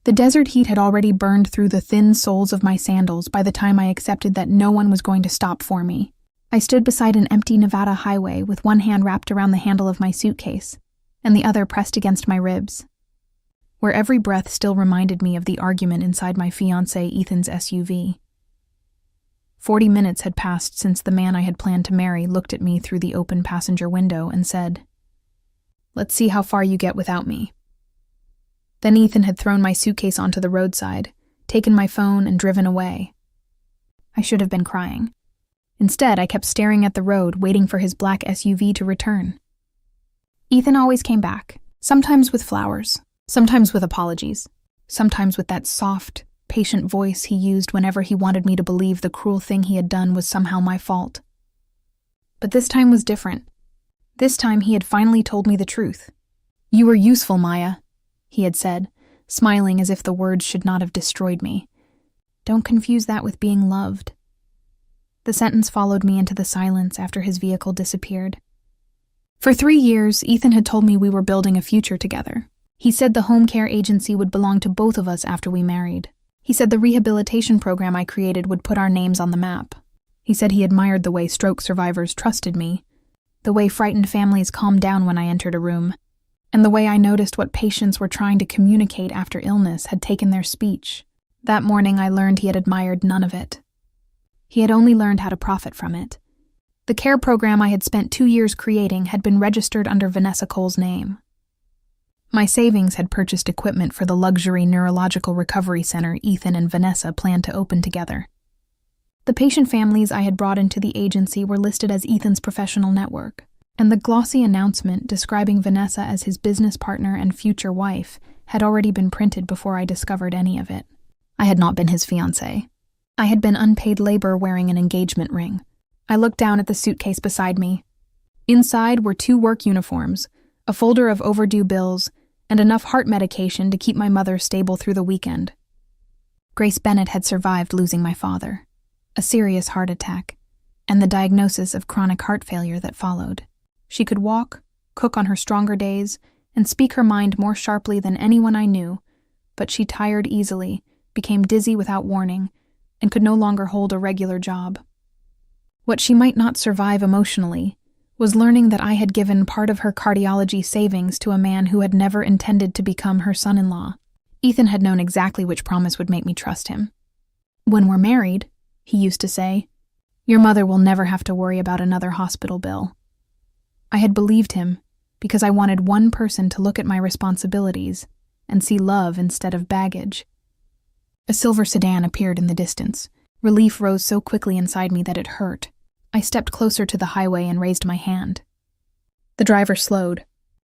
The desert heat had already burned through the thin soles of my sandals by the time I accepted that no one was going to stop for me. I stood beside an empty Nevada highway with one hand wrapped around the handle of my suitcase and the other pressed against my ribs, where every breath still reminded me of the argument inside my fiancé Ethan's SUV. 40 minutes had passed since the man I had planned to marry looked at me through the open passenger window and said, "Let's see how far you get without me." Then Ethan had thrown my suitcase onto the roadside, taken my phone, and driven away. I should have been crying. Instead, I kept staring at the road, waiting for his black SUV to return. Ethan always came back, sometimes with flowers, sometimes with apologies, sometimes with that soft, patient voice he used whenever he wanted me to believe the cruel thing he had done was somehow my fault. But this time was different. This time he had finally told me the truth. "You were useful, Maya," he had said, smiling as if the words should not have destroyed me. "Don't confuse that with being loved." The sentence followed me into the silence after his vehicle disappeared. For 3 years, Ethan had told me we were building a future together. He said the home care agency would belong to both of us after we married. He said the rehabilitation program I created would put our names on the map. He said he admired the way stroke survivors trusted me, the way frightened families calmed down when I entered a room, and the way I noticed what patients were trying to communicate after illness had taken their speech. That morning I learned he had admired none of it. He had only learned how to profit from it. The care program I had spent 2 years creating had been registered under Vanessa Cole's name. My savings had purchased equipment for the luxury neurological recovery center Ethan and Vanessa planned to open together. The patient families I had brought into the agency were listed as Ethan's professional network, and the glossy announcement describing Vanessa as his business partner and future wife had already been printed before I discovered any of it. I had not been his fiancé. I had been unpaid labor wearing an engagement ring. I looked down at the suitcase beside me. Inside were 2 work uniforms, a folder of overdue bills, and enough heart medication to keep my mother stable through the weekend. Grace Bennett had survived losing my father, a serious heart attack, and the diagnosis of chronic heart failure that followed. She could walk, cook on her stronger days, and speak her mind more sharply than anyone I knew, but she tired easily, became dizzy without warning, and could no longer hold a regular job. What she might not survive emotionally was learning that I had given part of her cardiology savings to a man who had never intended to become her son-in-law. Ethan had known exactly which promise would make me trust him. "When we're married," he used to say, "your mother will never have to worry about another hospital bill." I had believed him because I wanted one person to look at my responsibilities and see love instead of baggage. A silver sedan appeared in the distance. Relief rose so quickly inside me that it hurt. I stepped closer to the highway and raised my hand. The driver slowed.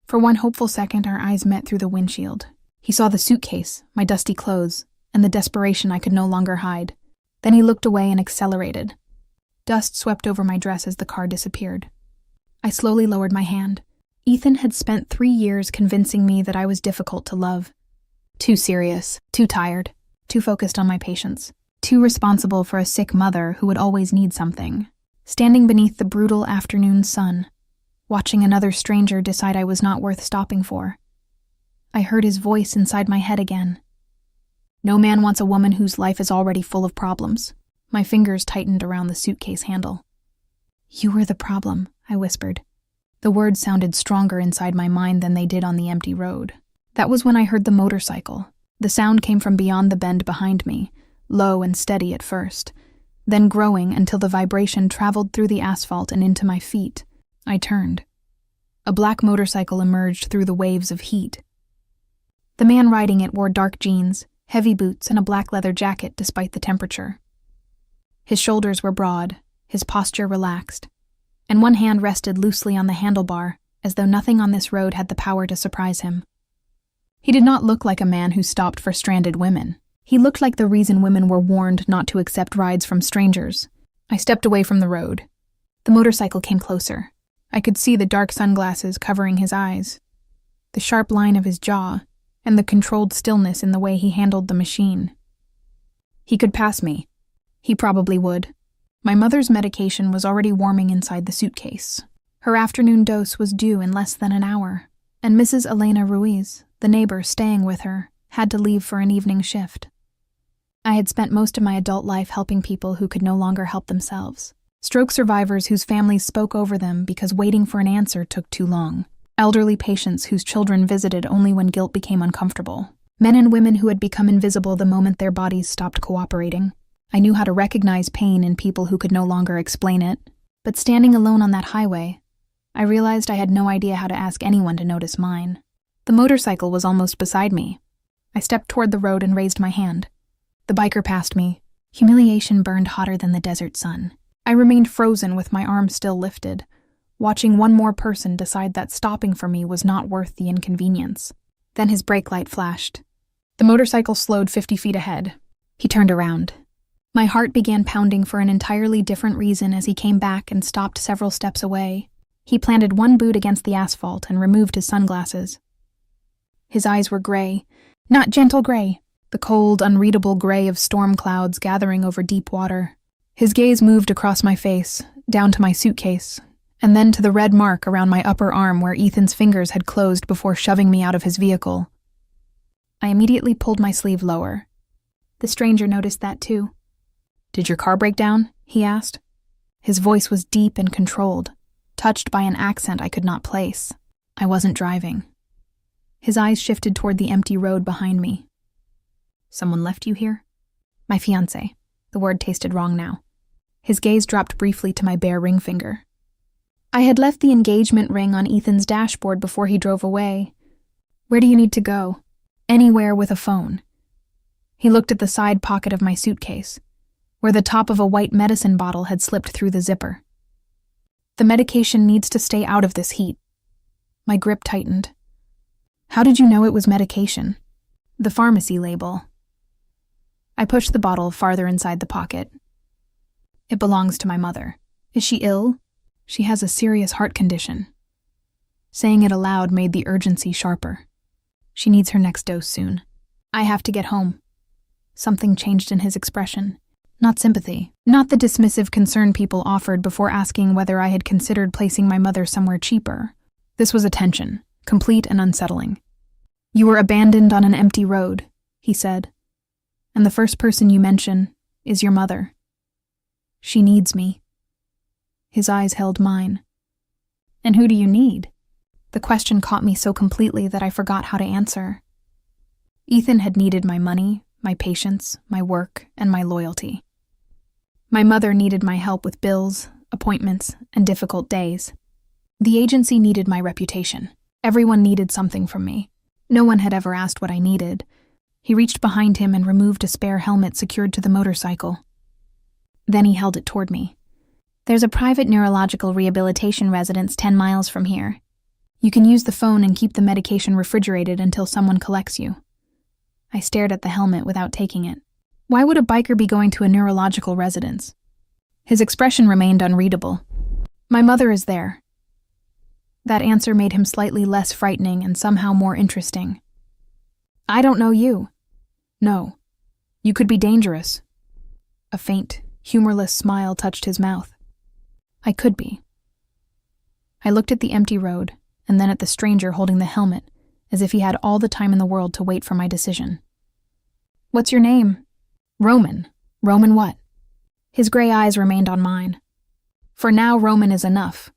For one hopeful second, our eyes met through the windshield. He saw the suitcase, my dusty clothes, and the desperation I could no longer hide. Then he looked away and accelerated. Dust swept over my dress as the car disappeared. I slowly lowered my hand. Ethan had spent 3 years convincing me that I was difficult to love. Too serious, too tired, too focused on my patients, too responsible for a sick mother who would always need something. Standing beneath the brutal afternoon sun, watching another stranger decide I was not worth stopping for, I heard his voice inside my head again. "No man wants a woman whose life is already full of problems." My fingers tightened around the suitcase handle. "You were the problem," I whispered. The words sounded stronger inside my mind than they did on the empty road. That was when I heard the motorcycle. The sound came from beyond the bend behind me, low and steady at first, then growing until the vibration traveled through the asphalt and into my feet. I turned. A black motorcycle emerged through the waves of heat. The man riding it wore dark jeans, heavy boots, and a black leather jacket despite the temperature. His shoulders were broad, his posture relaxed, and one hand rested loosely on the handlebar, as though nothing on this road had the power to surprise him. He did not look like a man who stopped for stranded women. He looked like the reason women were warned not to accept rides from strangers. I stepped away from the road. The motorcycle came closer. I could see the dark sunglasses covering his eyes, the sharp line of his jaw, and the controlled stillness in the way he handled the machine. He could pass me. He probably would. My mother's medication was already warming inside the suitcase. Her afternoon dose was due in less than an hour, and Mrs. Elena Ruiz, the neighbor staying with her, had to leave for an evening shift. I had spent most of my adult life helping people who could no longer help themselves. Stroke survivors whose families spoke over them because waiting for an answer took too long. Elderly patients whose children visited only when guilt became uncomfortable. Men and women who had become invisible the moment their bodies stopped cooperating. I knew how to recognize pain in people who could no longer explain it. But standing alone on that highway, I realized I had no idea how to ask anyone to notice mine. The motorcycle was almost beside me. I stepped toward the road and raised my hand. The biker passed me. Humiliation burned hotter than the desert sun. I remained frozen with my arm still lifted, watching one more person decide that stopping for me was not worth the inconvenience. Then his brake light flashed. The motorcycle slowed 50 feet ahead. He turned around. My heart began pounding for an entirely different reason as he came back and stopped several steps away. He planted one boot against the asphalt and removed his sunglasses. His eyes were gray, not gentle gray, the cold, unreadable gray of storm clouds gathering over deep water. His gaze moved across my face, down to my suitcase, and then to the red mark around my upper arm where Ethan's fingers had closed before shoving me out of his vehicle. I immediately pulled my sleeve lower. The stranger noticed that too. "Did your car break down?" he asked. His voice was deep and controlled, touched by an accent I could not place. I wasn't driving. His eyes shifted toward the empty road behind me. "Someone left you here?" "My fiancé." The word tasted wrong now. His gaze dropped briefly to my bare ring finger. I had left the engagement ring on Ethan's dashboard before he drove away. "Where do you need to go?" "Anywhere with a phone." He looked at the side pocket of my suitcase, where the top of a white medicine bottle had slipped through the zipper. "The medication needs to stay out of this heat." My grip tightened. "How did you know it was medication?" "The pharmacy label." I pushed the bottle farther inside the pocket. "It belongs to my mother." "Is she ill?" "She has a serious heart condition." Saying it aloud made the urgency sharper. "She needs her next dose soon. I have to get home." Something changed in his expression. Not sympathy, not the dismissive concern people offered before asking whether I had considered placing my mother somewhere cheaper. This was attention, complete and unsettling. "You were abandoned on an empty road," he said. "And the first person you mention is your mother. She needs me." His eyes held mine. "And who do you need?" The question caught me so completely that I forgot how to answer. Ethan had needed my money, my patience, my work, and my loyalty. My mother needed my help with bills, appointments, and difficult days. The agency needed my reputation. Everyone needed something from me. No one had ever asked what I needed. He reached behind him and removed a spare helmet secured to the motorcycle. Then he held it toward me. "There's a private neurological rehabilitation residence 10 miles from here. You can use the phone and keep the medication refrigerated until someone collects you." I stared at the helmet without taking it. Why would a biker be going to a neurological residence? His expression remained unreadable. "My mother is there." That answer made him slightly less frightening and somehow more interesting. "I don't know you." "No. You could be dangerous." A faint, humorless smile touched his mouth. "I could be." I looked at the empty road, and then at the stranger holding the helmet, as if he had all the time in the world to wait for my decision. "What's your name?" "Roman." "Roman what?" His gray eyes remained on mine. "For now, Roman is enough."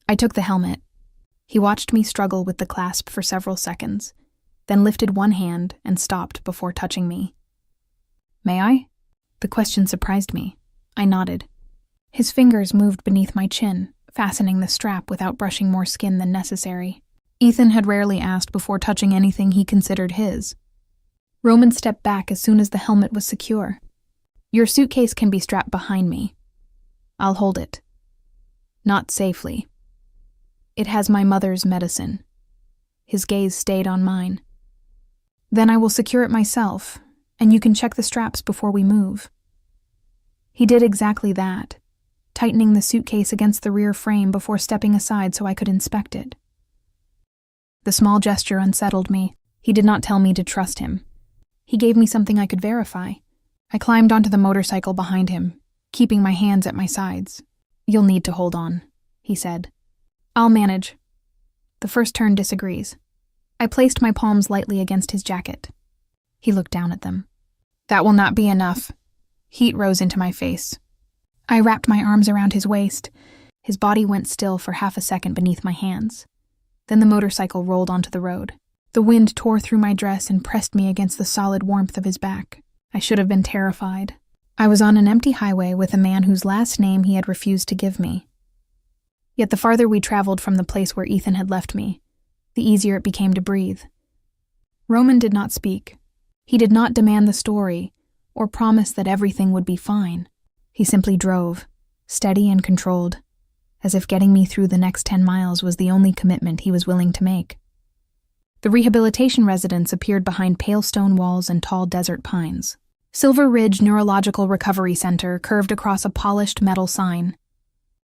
I took the helmet. He watched me struggle with the clasp for several seconds, then lifted one hand and stopped before touching me. "May I?" The question surprised me. I nodded. His fingers moved beneath my chin, fastening the strap without brushing more skin than necessary. Ethan had rarely asked before touching anything he considered his. Roman stepped back as soon as the helmet was secure. "Your suitcase can be strapped behind me. I'll hold it." "Not safely. It has my mother's medicine." His gaze stayed on mine. "Then I will secure it myself, and you can check the straps before we move." He did exactly that, tightening the suitcase against the rear frame before stepping aside so I could inspect it. The small gesture unsettled me. He did not tell me to trust him. He gave me something I could verify. I climbed onto the motorcycle behind him, keeping my hands at my sides. "You'll need to hold on," he said. "I'll manage." The first turn disagrees. I placed my palms lightly against his jacket. He looked down at them. That will not be enough. Heat rose into my face. I wrapped my arms around his waist. His body went still for half a second beneath my hands. Then the motorcycle rolled onto the road. The wind tore through my dress and pressed me against the solid warmth of his back. I should have been terrified. I was on an empty highway with a man whose last name he had refused to give me. Yet the farther we traveled from the place where Ethan had left me, the easier it became to breathe. Roman did not speak. He did not demand the story or promise that everything would be fine. He simply drove, steady and controlled, as if getting me through the next 10 miles was the only commitment he was willing to make. The rehabilitation residence appeared behind pale stone walls and tall desert pines. Silver Ridge Neurological Recovery Center curved across a polished metal sign.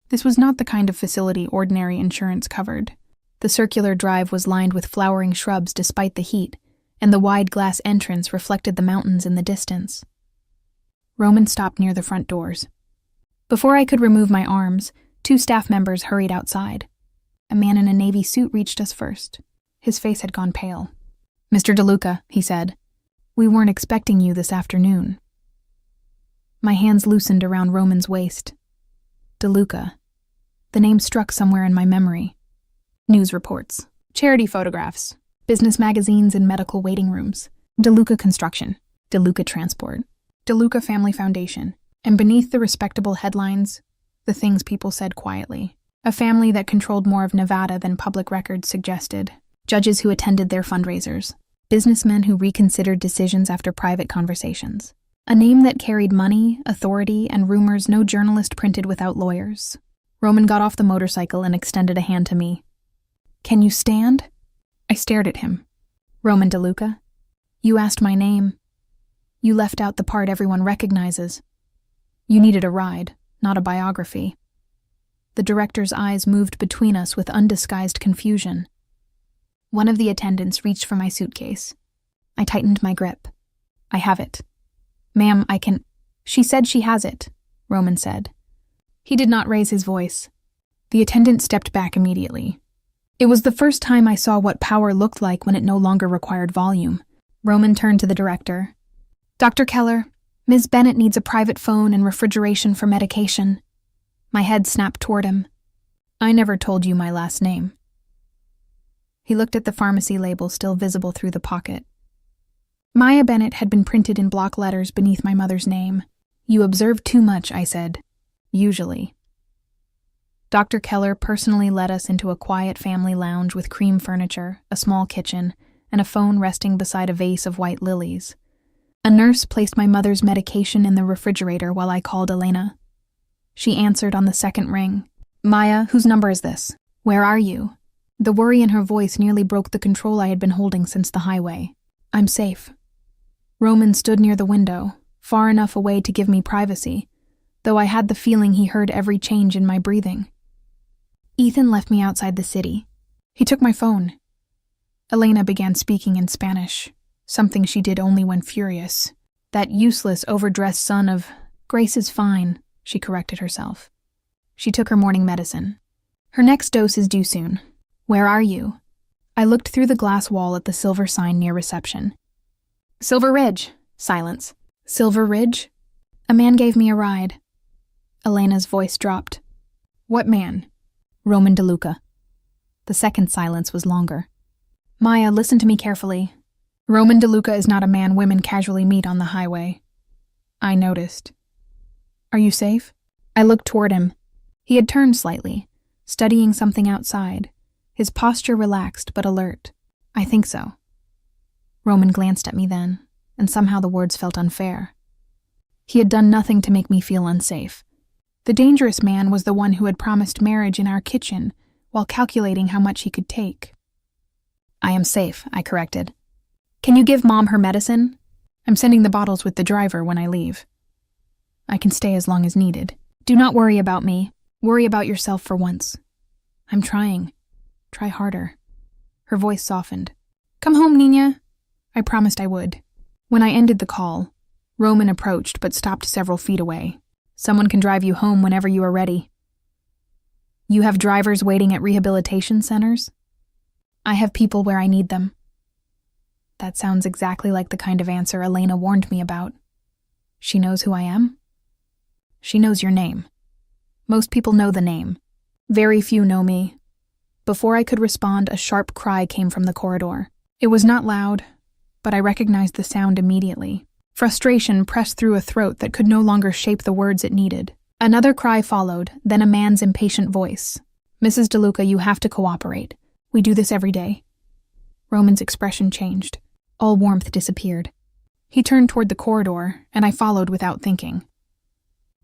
This was not the kind of facility ordinary insurance covered. The circular drive was lined with flowering shrubs despite the heat, and the wide glass entrance reflected the mountains in the distance. Roman stopped near the front doors. Before I could remove my arms, 2 staff members hurried outside. A man in a navy suit reached us first. His face had gone pale. "Mr. DeLuca," he said, "we weren't expecting you this afternoon." My hands loosened around Roman's waist. DeLuca. The name struck somewhere in my memory. News reports, charity photographs, business magazines and medical waiting rooms. DeLuca Construction, DeLuca Transport, DeLuca Family Foundation, and beneath the respectable headlines, the things people said quietly. A family that controlled more of Nevada than public records suggested. Judges who attended their fundraisers. Businessmen who reconsidered decisions after private conversations. A name that carried money, authority, and rumors no journalist printed without lawyers. Roman got off the motorcycle and extended a hand to me. "Can you stand?" I stared at him. "Roman DeLuca, you asked my name. You left out the part everyone recognizes. You needed a ride, not a biography." The director's eyes moved between us with undisguised confusion. One of the attendants reached for my suitcase. I tightened my grip. "I have it." "Ma'am, I can—" "She said she has it," Roman said. He did not raise his voice. The attendant stepped back immediately. It was the first time I saw what power looked like when it no longer required volume. Roman turned to the director. "Dr. Keller, Ms. Bennett needs a private phone and refrigeration for medication." My head snapped toward him. "I never told you my last name." He looked at the pharmacy label still visible through the pocket. Maya Bennett had been printed in block letters beneath my mother's name. "You observe too much," I said. "Usually." Dr. Keller personally led us into a quiet family lounge with cream furniture, a small kitchen, and a phone resting beside a vase of white lilies. A nurse placed my mother's medication in the refrigerator while I called Elena. She answered on the second ring. "Maya, whose number is this? Where are you?" The worry in her voice nearly broke the control I had been holding since the highway. "I'm safe." Roman stood near the window, far enough away to give me privacy, though I had the feeling he heard every change in my breathing. "Ethan left me outside the city. He took my phone." Elena began speaking in Spanish, something she did only when furious. "That useless, overdressed son of—" "Grace is fine," she corrected herself. She took her morning medicine. "Her next dose is due soon. Where are you?" I looked through the glass wall at the silver sign near reception. "Silver Ridge." Silence. "Silver Ridge?" "A man gave me a ride." Elena's voice dropped. "What man?" "Roman DeLuca." The second silence was longer. "Maya, listen to me carefully. Roman DeLuca is not a man women casually meet on the highway." I noticed. "Are you safe?" I looked toward him. He had turned slightly, studying something outside, his posture relaxed but alert. "I think so." Roman glanced at me then, and somehow the words felt unfair. He had done nothing to make me feel unsafe. The dangerous man was the one who had promised marriage in our kitchen while calculating how much he could take. "I am safe," I corrected. "Can you give Mom her medicine? I'm sending the bottles with the driver when I leave." "I can stay as long as needed. Do not worry about me. Worry about yourself for once." "I'm trying. Try harder." Her voice softened. "Come home, Nina." I promised I would. When I ended the call, Roman approached but stopped several feet away. "Someone can drive you home whenever you are ready." "You have drivers waiting at rehabilitation centers?" "I have people where I need them." That sounds exactly like the kind of answer Elena warned me about. She knows who I am? She knows your name. Most people know the name. Very few know me. Before I could respond, a sharp cry came from the corridor. It was not loud, but I recognized the sound immediately. Frustration pressed through a throat that could no longer shape the words it needed. Another cry followed, then a man's impatient voice. Mrs. DeLuca, you have to cooperate. We do this every day. Roman's expression changed. All warmth disappeared. He turned toward the corridor, and I followed without thinking.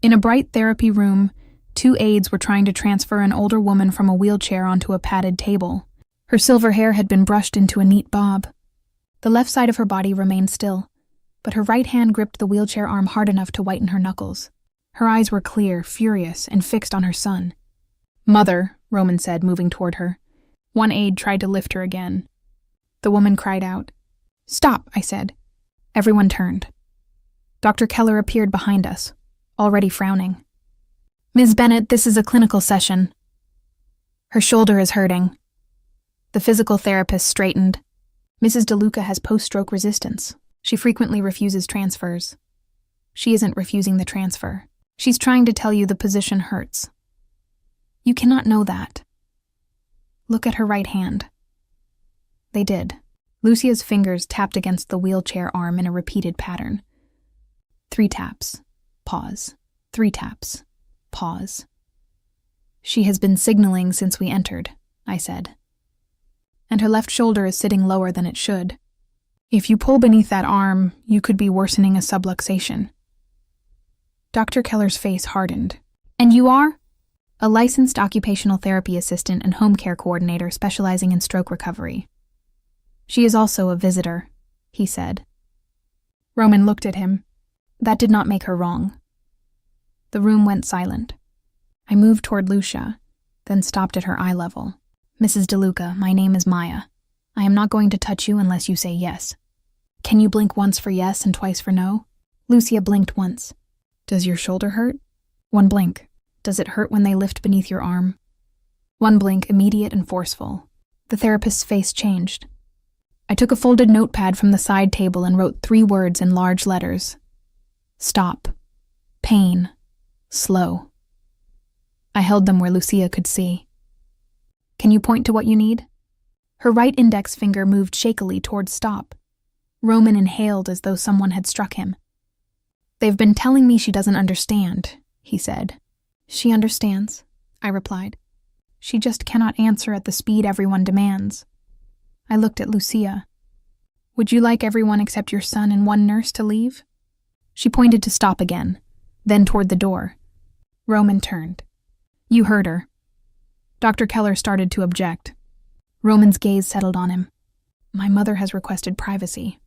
In a bright therapy room, 2 aides were trying to transfer an older woman from a wheelchair onto a padded table. Her silver hair had been brushed into a neat bob. The left side of her body remained still, but her right hand gripped the wheelchair arm hard enough to whiten her knuckles. Her eyes were clear, furious, and fixed on her son. Mother, Roman said, moving toward her. One aide tried to lift her again. The woman cried out. Stop, I said. Everyone turned. Dr. Keller appeared behind us, already frowning. Ms. Bennett, this is a clinical session. Her shoulder is hurting. The physical therapist straightened. Mrs. DeLuca has post-stroke resistance. She frequently refuses transfers. She isn't refusing the transfer. She's trying to tell you the position hurts. You cannot know that. Look at her right hand. They did. Lucia's fingers tapped against the wheelchair arm in a repeated pattern. 3 taps. Pause. 3 taps. Pause. She has been signaling since we entered, I said. And her left shoulder is sitting lower than it should. If you pull beneath that arm, you could be worsening a subluxation. Dr. Keller's face hardened. And you are? A licensed occupational therapy assistant and home care coordinator specializing in stroke recovery. She is also a visitor, he said. Roman looked at him. That did not make her wrong. The room went silent. I moved toward Lucia, then stopped at her eye level. Mrs. DeLuca, my name is Maya. I am not going to touch you unless you say yes. Can you blink once for yes and twice for no? Lucia blinked once. Does your shoulder hurt? 1 blink. Does it hurt when they lift beneath your arm? 1 blink, immediate and forceful. The therapist's face changed. I took a folded notepad from the side table and wrote 3 words in large letters. Stop. Pain. Slow. I held them where Lucia could see. Can you point to what you need? Her right index finger moved shakily toward stop. Roman inhaled as though someone had struck him. They've been telling me she doesn't understand, he said. She understands, I replied. She just cannot answer at the speed everyone demands. I looked at Lucia. Would you like everyone except your son and 1 nurse to leave? She pointed to stop again, then toward the door. Roman turned. You heard her. Dr. Keller started to object. Roman's gaze settled on him. My mother has requested privacy.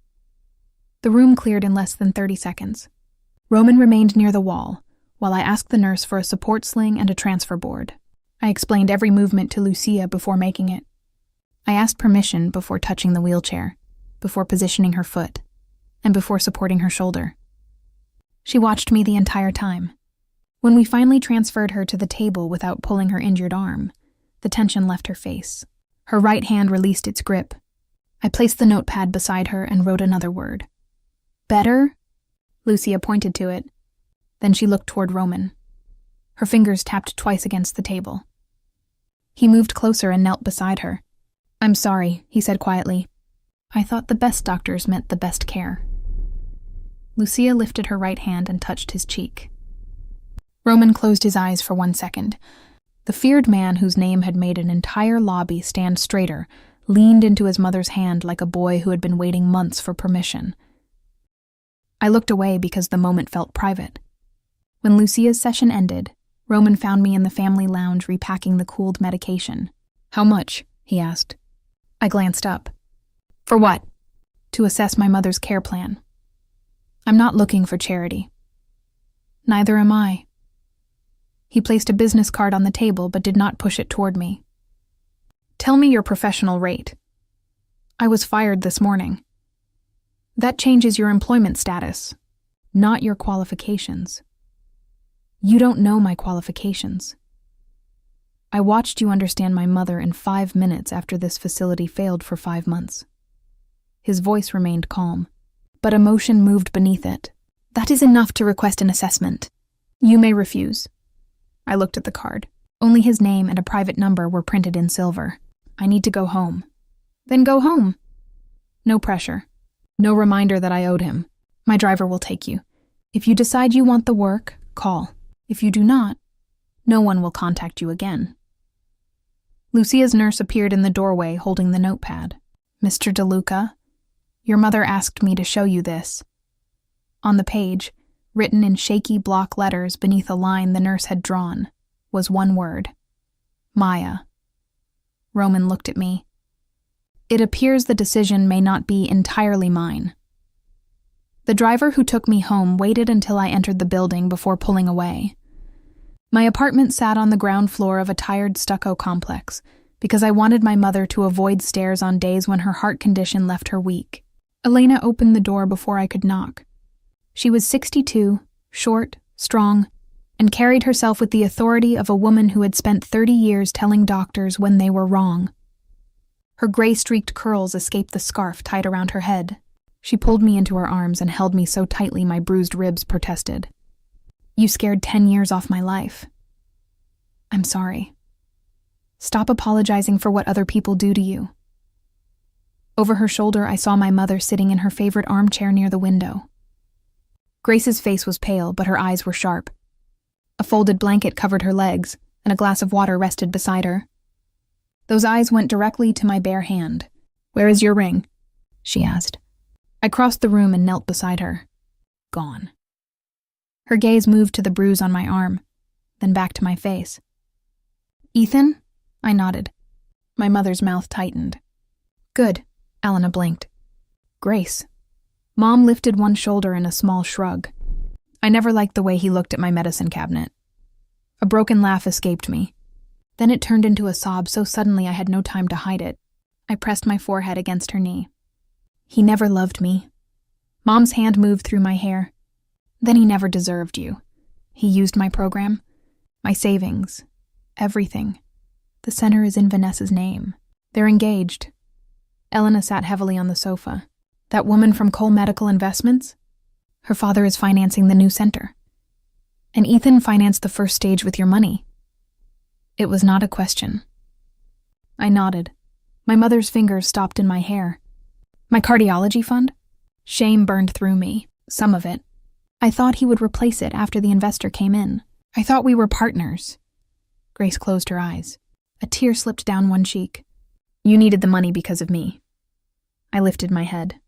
The room cleared in less than 30 seconds. Roman remained near the wall, while I asked the nurse for a support sling and a transfer board. I explained every movement to Lucia before making it. I asked permission before touching the wheelchair, before positioning her foot, and before supporting her shoulder. She watched me the entire time. When we finally transferred her to the table without pulling her injured arm, the tension left her face. Her right hand released its grip. I placed the notepad beside her and wrote another word. Better? Lucia pointed to it. Then she looked toward Roman. Her fingers tapped twice against the table. He moved closer and knelt beside her. I'm sorry, he said quietly. I thought the best doctors meant the best care. Lucia lifted her right hand and touched his cheek. Roman closed his eyes for 1 second. The feared man whose name had made an entire lobby stand straighter leaned into his mother's hand like a boy who had been waiting months for permission. I looked away because the moment felt private. When Lucia's session ended, Roman found me in the family lounge repacking the cooled medication. How much? He asked. I glanced up. For what? To assess my mother's care plan. I'm not looking for charity. Neither am I. He placed a business card on the table but did not push it toward me. Tell me your professional rate. I was fired this morning. That changes your employment status, not your qualifications. You don't know my qualifications. I watched you understand my mother in 5 minutes after this facility failed for 5 months. His voice remained calm, but emotion moved beneath it. That is enough to request an assessment. You may refuse. I looked at the card. Only his name and a private number were printed in silver. I need to go home. Then go home. No pressure. No reminder that I owed him. My driver will take you. If you decide you want the work, call. If you do not, no one will contact you again. Lucia's nurse appeared in the doorway holding the notepad. Mr. DeLuca, your mother asked me to show you this. On the page, written in shaky block letters beneath a line the nurse had drawn, was one word. Maya. Roman looked at me. It appears the decision may not be entirely mine. The driver who took me home waited until I entered the building before pulling away. My apartment sat on the ground floor of a tired stucco complex because I wanted my mother to avoid stairs on days when her heart condition left her weak. Elena opened the door before I could knock. She was 62, short, strong, and carried herself with the authority of a woman who had spent 30 years telling doctors when they were wrong. Her gray-streaked curls escaped the scarf tied around her head. She pulled me into her arms and held me so tightly my bruised ribs protested. You scared 10 years off my life. I'm sorry. Stop apologizing for what other people do to you. Over her shoulder, I saw my mother sitting in her favorite armchair near the window. Grace's face was pale, but her eyes were sharp. A folded blanket covered her legs, and a glass of water rested beside her. Those eyes went directly to my bare hand. Where is your ring? She asked. I crossed the room and knelt beside her. Gone. Her gaze moved to the bruise on my arm, then back to my face. Ethan? I nodded. My mother's mouth tightened. Good, Elena blinked. Grace. Mom lifted one shoulder in a small shrug. I never liked the way he looked at my medicine cabinet. A broken laugh escaped me. Then it turned into a sob so suddenly I had no time to hide it. I pressed my forehead against her knee. He never loved me. Mom's hand moved through my hair. Then he never deserved you. He used my program, my savings, everything. The center is in Vanessa's name. They're engaged. Elena sat heavily on the sofa. That woman from Cole Medical Investments? Her father is financing the new center. And Ethan financed the first stage with your money. It was not a question. I nodded. My mother's fingers stopped in my hair. My cardiology fund? Shame burned through me, some of it. I thought he would replace it after the investor came in. I thought we were partners. Grace closed her eyes. A tear slipped down one cheek. You needed the money because of me. I lifted my head.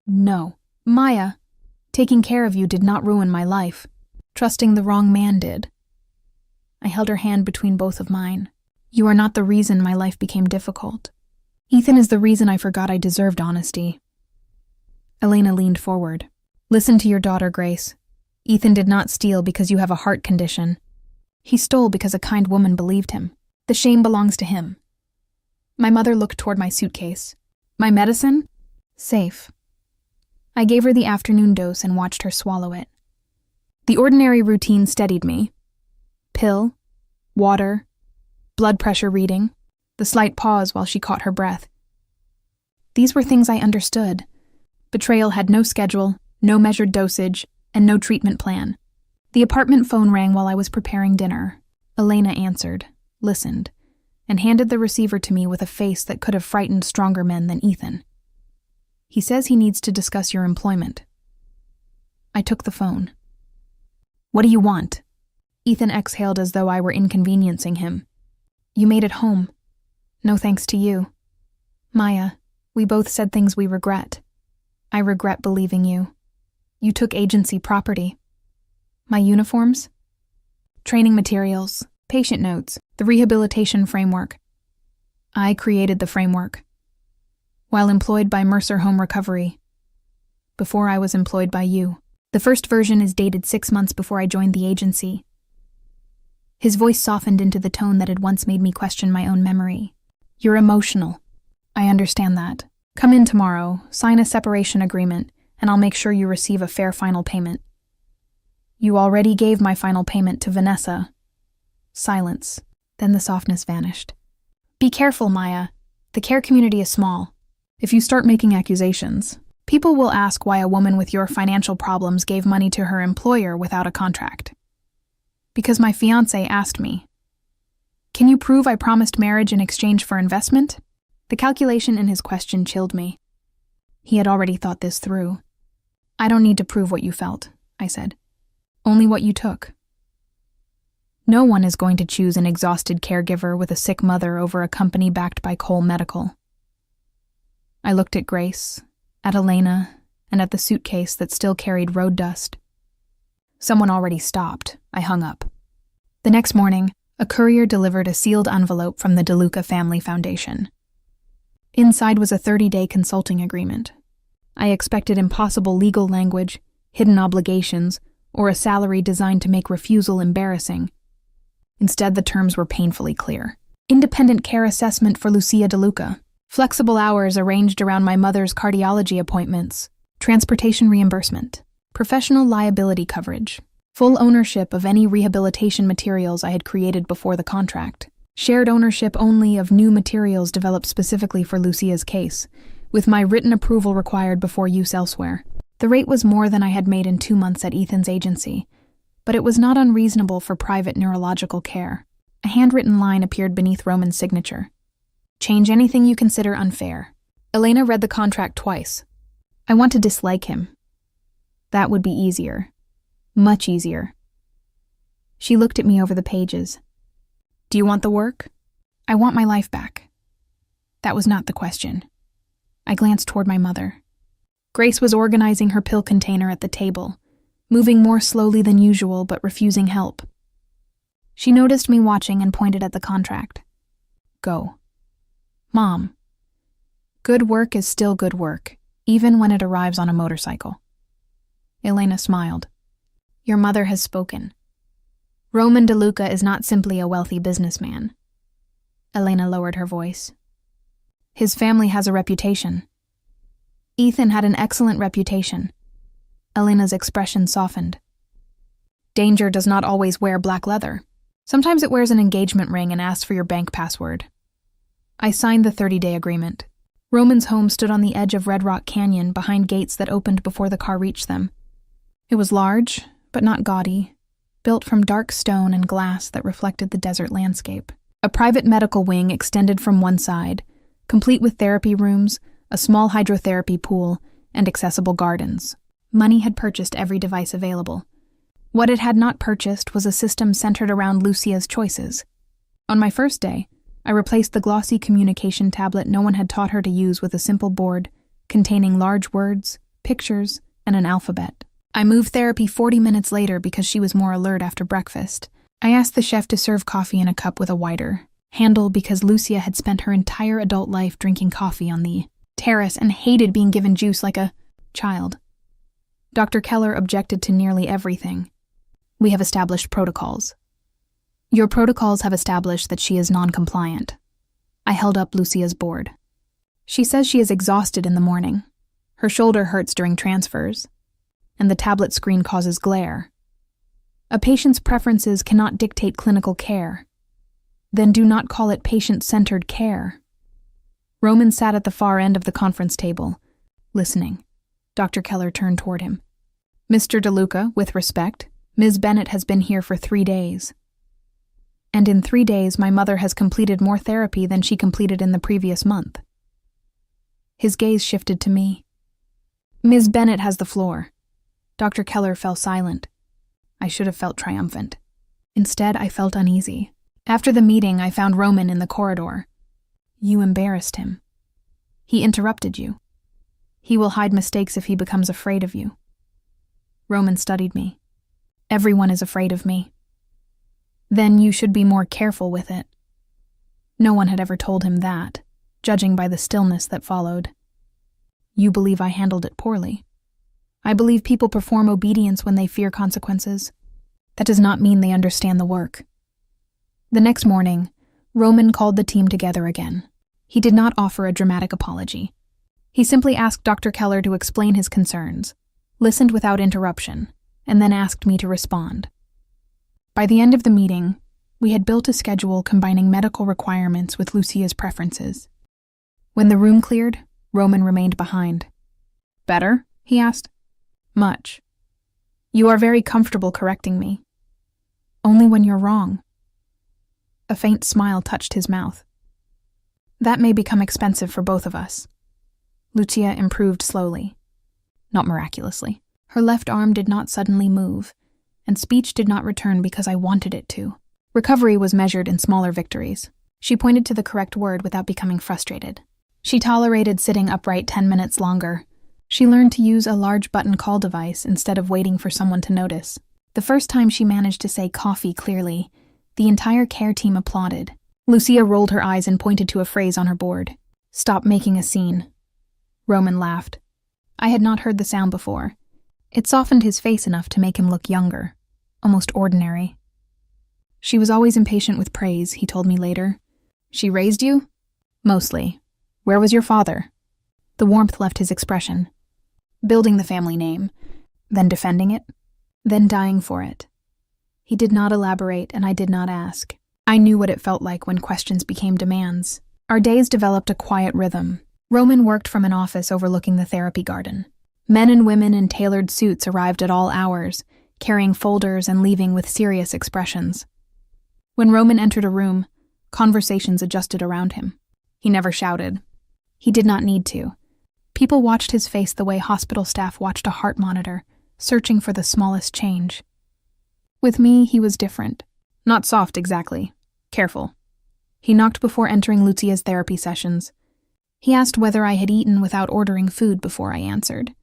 No, Maya. Taking care of you did not ruin my life. Trusting the wrong man did. I held her hand between both of mine. You are not the reason my life became difficult. Ethan is the reason I forgot I deserved honesty. Elena leaned forward. Listen to your daughter, Grace. Ethan did not steal because you have a heart condition. He stole because a kind woman believed him. The shame belongs to him. My mother looked toward my suitcase. My medicine? Safe. I gave her the afternoon dose and watched her swallow it. The ordinary routine steadied me. Pill, water, blood pressure reading, the slight pause while she caught her breath. These were things I understood. Betrayal had no schedule, no measured dosage, and no treatment plan. The apartment phone rang while I was preparing dinner. Elena answered, listened, and handed the receiver to me with a face that could have frightened stronger men than Ethan. He says he needs to discuss your employment. I took the phone. What do you want? Ethan exhaled as though I were inconveniencing him. You made it home. No thanks to you. Maya, we both said things we regret. I regret believing you. You took agency property. My uniforms? Training materials, patient notes, the rehabilitation framework. I created the framework. While employed by Mercer Home Recovery. Before I was employed by you. The first version is dated 6 months before I joined the agency. His voice softened into the tone that had once made me question my own memory. You're emotional. I understand that. Come in tomorrow, sign a separation agreement, and I'll make sure you receive a fair final payment. You already gave my final payment to Vanessa. Silence. Then the softness vanished. Be careful, Maya. The care community is small. If you start making accusations, people will ask why a woman with your financial problems gave money to her employer without a contract. Because my fiancé asked me. Can you prove I promised marriage in exchange for investment? The calculation in his question chilled me. He had already thought this through. I don't need to prove what you felt, I said. Only what you took. No one is going to choose an exhausted caregiver with a sick mother over a company backed by Cole Medical. I looked at Grace, at Elena, and at the suitcase that still carried road dust. Someone already stopped. I hung up. The next morning, a courier delivered a sealed envelope from the DeLuca Family Foundation. Inside was a 30-day consulting agreement. I expected impossible legal language, hidden obligations, or a salary designed to make refusal embarrassing. Instead, the terms were painfully clear. Independent care assessment for Lucia DeLuca. Flexible hours arranged around my mother's cardiology appointments. Transportation reimbursement. Professional liability coverage. Full ownership of any rehabilitation materials I had created before the contract. Shared ownership only of new materials developed specifically for Lucia's case, with my written approval required before use elsewhere. The rate was more than I had made in 2 months at Ethan's agency, but it was not unreasonable for private neurological care. A handwritten line appeared beneath Roman's signature. Change anything you consider unfair. Elena read the contract twice. I want to dislike him. That would be easier. Much easier. She looked at me over the pages. Do you want the work? I want my life back. That was not the question. I glanced toward my mother. Grace was organizing her pill container at the table, moving more slowly than usual but refusing help. She noticed me watching and pointed at the contract. Go. Mom. Good work is still good work, even when it arrives on a motorcycle. Elena smiled. Your mother has spoken. Roman DeLuca is not simply a wealthy businessman. Elena lowered her voice. His family has a reputation. Ethan had an excellent reputation. Elena's expression softened. Danger does not always wear black leather. Sometimes it wears an engagement ring and asks for your bank password. I signed the 30-day agreement. Roman's home stood on the edge of Red Rock Canyon behind gates that opened before the car reached them. It was large, but not gaudy, built from dark stone and glass that reflected the desert landscape. A private medical wing extended from one side, complete with therapy rooms, a small hydrotherapy pool, and accessible gardens. Money had purchased every device available. What it had not purchased was a system centered around Lucia's choices. On my first day, I replaced the glossy communication tablet no one had taught her to use with a simple board containing large words, pictures, and an alphabet. I moved therapy 40 minutes later because she was more alert after breakfast. I asked the chef to serve coffee in a cup with a wider handle because Lucia had spent her entire adult life drinking coffee on the terrace and hated being given juice like a child. Dr. Keller objected to nearly everything. We have established protocols. Your protocols have established that she is non-compliant. I held up Lucia's board. She says she is exhausted in the morning. Her shoulder hurts during transfers, and the tablet screen causes glare. A patient's preferences cannot dictate clinical care. Then do not call it patient-centered care. Roman sat at the far end of the conference table, listening. Dr. Keller turned toward him. Mr. DeLuca, with respect, Ms. Bennett has been here for 3 days. And in 3 days, my mother has completed more therapy than she completed in the previous month. His gaze shifted to me. Ms. Bennett has the floor. Dr. Keller fell silent. I should have felt triumphant. Instead, I felt uneasy. After the meeting, I found Roman in the corridor. You embarrassed him. He interrupted you. He will hide mistakes if he becomes afraid of you. Roman studied me. Everyone is afraid of me. Then you should be more careful with it. No one had ever told him that, judging by the stillness that followed. You believe I handled it poorly. I believe people perform obedience when they fear consequences. That does not mean they understand the work. The next morning, Roman called the team together again. He did not offer a dramatic apology. He simply asked Dr. Keller to explain his concerns, listened without interruption, and then asked me to respond. By the end of the meeting, we had built a schedule combining medical requirements with Lucia's preferences. When the room cleared, Roman remained behind. Better? He asked. Much. You are very comfortable correcting me. Only when you're wrong. A faint smile touched his mouth. That may become expensive for both of us. Lucia improved slowly. Not miraculously. Her left arm did not suddenly move, and speech did not return because I wanted it to. Recovery was measured in smaller victories. She pointed to the correct word without becoming frustrated. She tolerated sitting upright 10 minutes longer. She learned to use a large button call device instead of waiting for someone to notice. The first time she managed to say coffee clearly, the entire care team applauded. Lucia rolled her eyes and pointed to a phrase on her board. Stop making a scene. Roman laughed. I had not heard the sound before. It softened his face enough to make him look younger, almost ordinary. She was always impatient with praise, he told me later. She raised you? Mostly. Where was your father? The warmth left his expression. Building the family name, then defending it, then dying for it. He did not elaborate, and I did not ask. I knew what it felt like when questions became demands. Our days developed a quiet rhythm. Roman worked from an office overlooking the therapy garden. Men and women in tailored suits arrived at all hours, carrying folders and leaving with serious expressions. When Roman entered a room, conversations adjusted around him. He never shouted. He did not need to. People watched his face the way hospital staff watched a heart monitor, searching for the smallest change. With me, he was different. Not soft exactly. Careful. He knocked before entering Lucia's therapy sessions. He asked whether I had eaten without ordering food before I answered.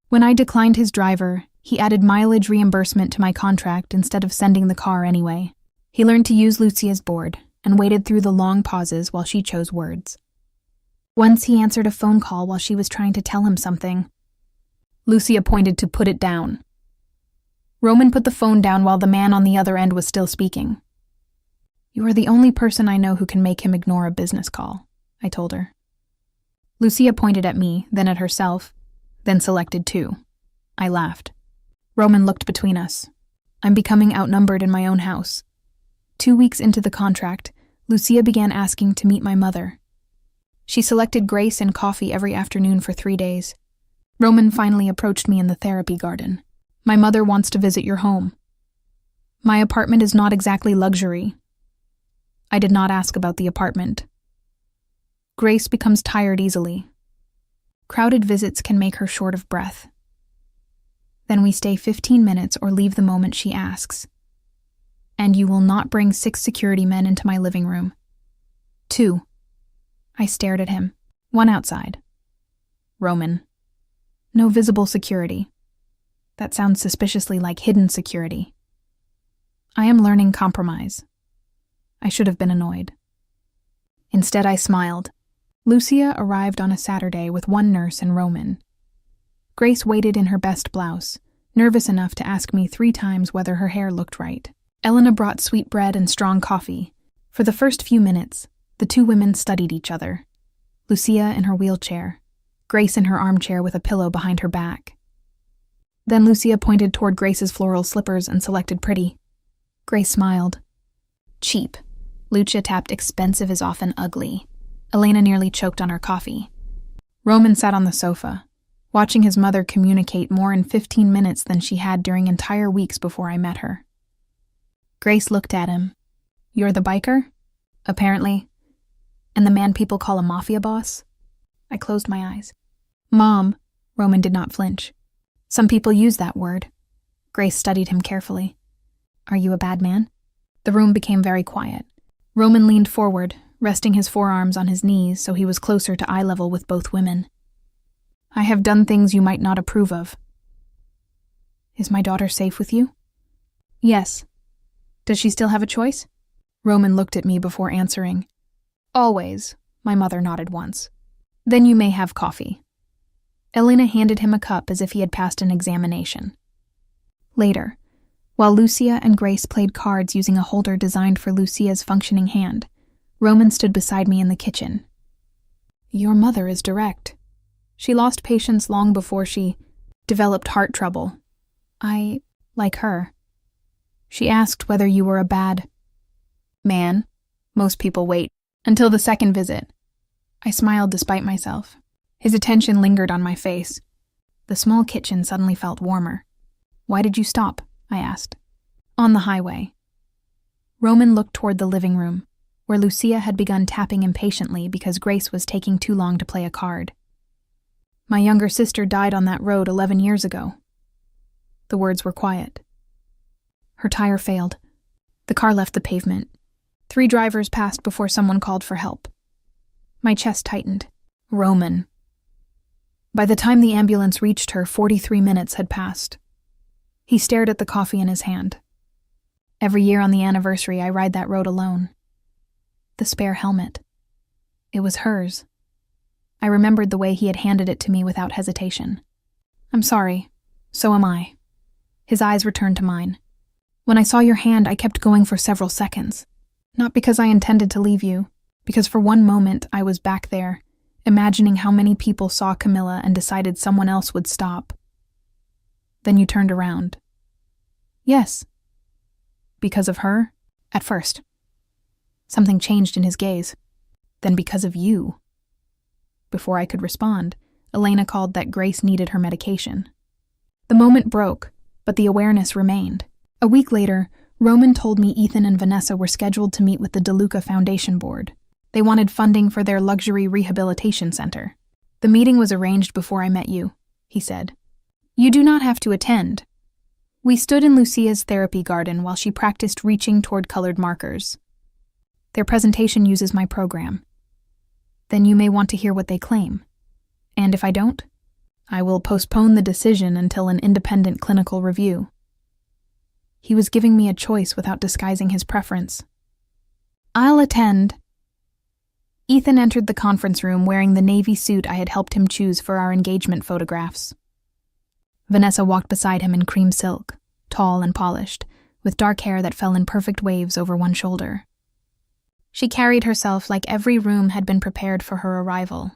When I declined his driver, he added mileage reimbursement to my contract instead of sending the car anyway. He learned to use Lucia's board and waited through the long pauses while she chose words. Once he answered a phone call while she was trying to tell him something. Lucia pointed to put it down. Roman put the phone down while the man on the other end was still speaking. You are the only person I know who can make him ignore a business call, I told her. Lucia pointed at me, then at herself, then selected two. I laughed. Roman looked between us. I'm becoming outnumbered in my own house. 2 weeks into the contract, Lucia began asking to meet my mother. She selected Grace and coffee every afternoon for 3 days. Roman finally approached me in the therapy garden. My mother wants to visit your home. My apartment is not exactly luxury. I did not ask about the apartment. Grace becomes tired easily. Crowded visits can make her short of breath. Then we stay 15 minutes or leave the moment she asks. And you will not bring 6 security men into my living room. 2. I stared at him. 1 outside. Roman. No visible security. That sounds suspiciously like hidden security. I am learning compromise. I should have been annoyed. Instead, I smiled. Lucia arrived on a Saturday with 1 nurse and Roman. Grace waited in her best blouse, nervous enough to ask me 3 times whether her hair looked right. Elena brought sweet bread and strong coffee. For the first few minutes, the 2 women studied each other. Lucia in her wheelchair, Grace in her armchair with a pillow behind her back. Then Lucia pointed toward Grace's floral slippers and selected pretty. Grace smiled. Cheap. Lucia tapped expensive is often ugly. Elena nearly choked on her coffee. Roman sat on the sofa, watching his mother communicate more in 15 minutes than she had during entire weeks before I met her. Grace looked at him. You're the biker? Apparently. And the man people call a mafia boss? I closed my eyes. Mom. Roman did not flinch. Some people use that word. Grace studied him carefully. Are you a bad man? The room became very quiet. Roman leaned forward, resting his forearms on his knees so he was closer to eye level with both women. I have done things you might not approve of. Is my daughter safe with you? Yes. Does she still have a choice? Roman looked at me before answering. Always, my mother nodded once. Then you may have coffee. Elena handed him a cup as if he had passed an examination. Later, while Lucia and Grace played cards using a holder designed for Lucia's functioning hand, Roman stood beside me in the kitchen. Your mother is direct. She lost patience long before she developed heart trouble. I like her. She asked whether you were a bad man. Most people wait until the second visit. I smiled despite myself. His attention lingered on my face. The small kitchen suddenly felt warmer. "Why did you stop?" I asked. "On the highway." Roman looked toward the living room, where Lucia had begun tapping impatiently because Grace was taking too long to play a card. "My younger sister died on that road 11 years ago." The words were quiet. Her tire failed. The car left the pavement. 3 drivers passed before someone called for help. My chest tightened. Roman. By the time the ambulance reached her, 43 minutes had passed. He stared at the coffee in his hand. "Every year on the anniversary, I ride that road alone." The spare helmet. It was hers. I remembered the way he had handed it to me without hesitation. "I'm sorry. So am I." His eyes returned to mine. "When I saw your hand, I kept going for several seconds. Not because I intended to leave you, because for one moment I was back there, imagining how many people saw Camilla and decided someone else would stop." "Then you turned around." "Yes." "Because of her?" "At first." Something changed in his gaze. "Then because of you." Before I could respond, Elena called that Grace needed her medication. The moment broke, but the awareness remained. A week later, Roman told me Ethan and Vanessa were scheduled to meet with the DeLuca Foundation Board. They wanted funding for their luxury rehabilitation center. "The meeting was arranged before I met you," he said. "You do not have to attend." We stood in Lucia's therapy garden while she practiced reaching toward colored markers. "Their presentation uses my program. Then you may want to hear what they claim. And if I don't, I will postpone the decision until an independent clinical review." He was giving me a choice without disguising his preference. "I'll attend." Ethan entered the conference room wearing the navy suit I had helped him choose for our engagement photographs. Vanessa walked beside him in cream silk, tall and polished, with dark hair that fell in perfect waves over one shoulder. She carried herself like every room had been prepared for her arrival.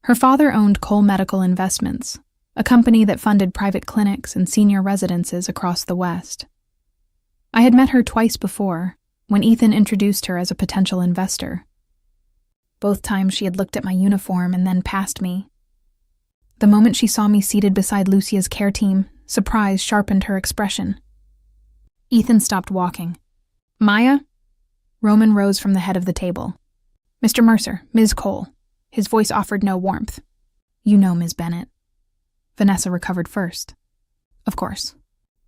Her father owned Cole Medical Investments, a company that funded private clinics and senior residences across the West. I had met her twice before, when Ethan introduced her as a potential investor. Both times she had looked at my uniform and then passed me. The moment she saw me seated beside Lucia's care team, surprise sharpened her expression. Ethan stopped walking. "Maya?" Roman rose from the head of the table. "Mr. Mercer, Ms. Cole." His voice offered no warmth. "You know Ms. Bennett." Vanessa recovered first. "Of course.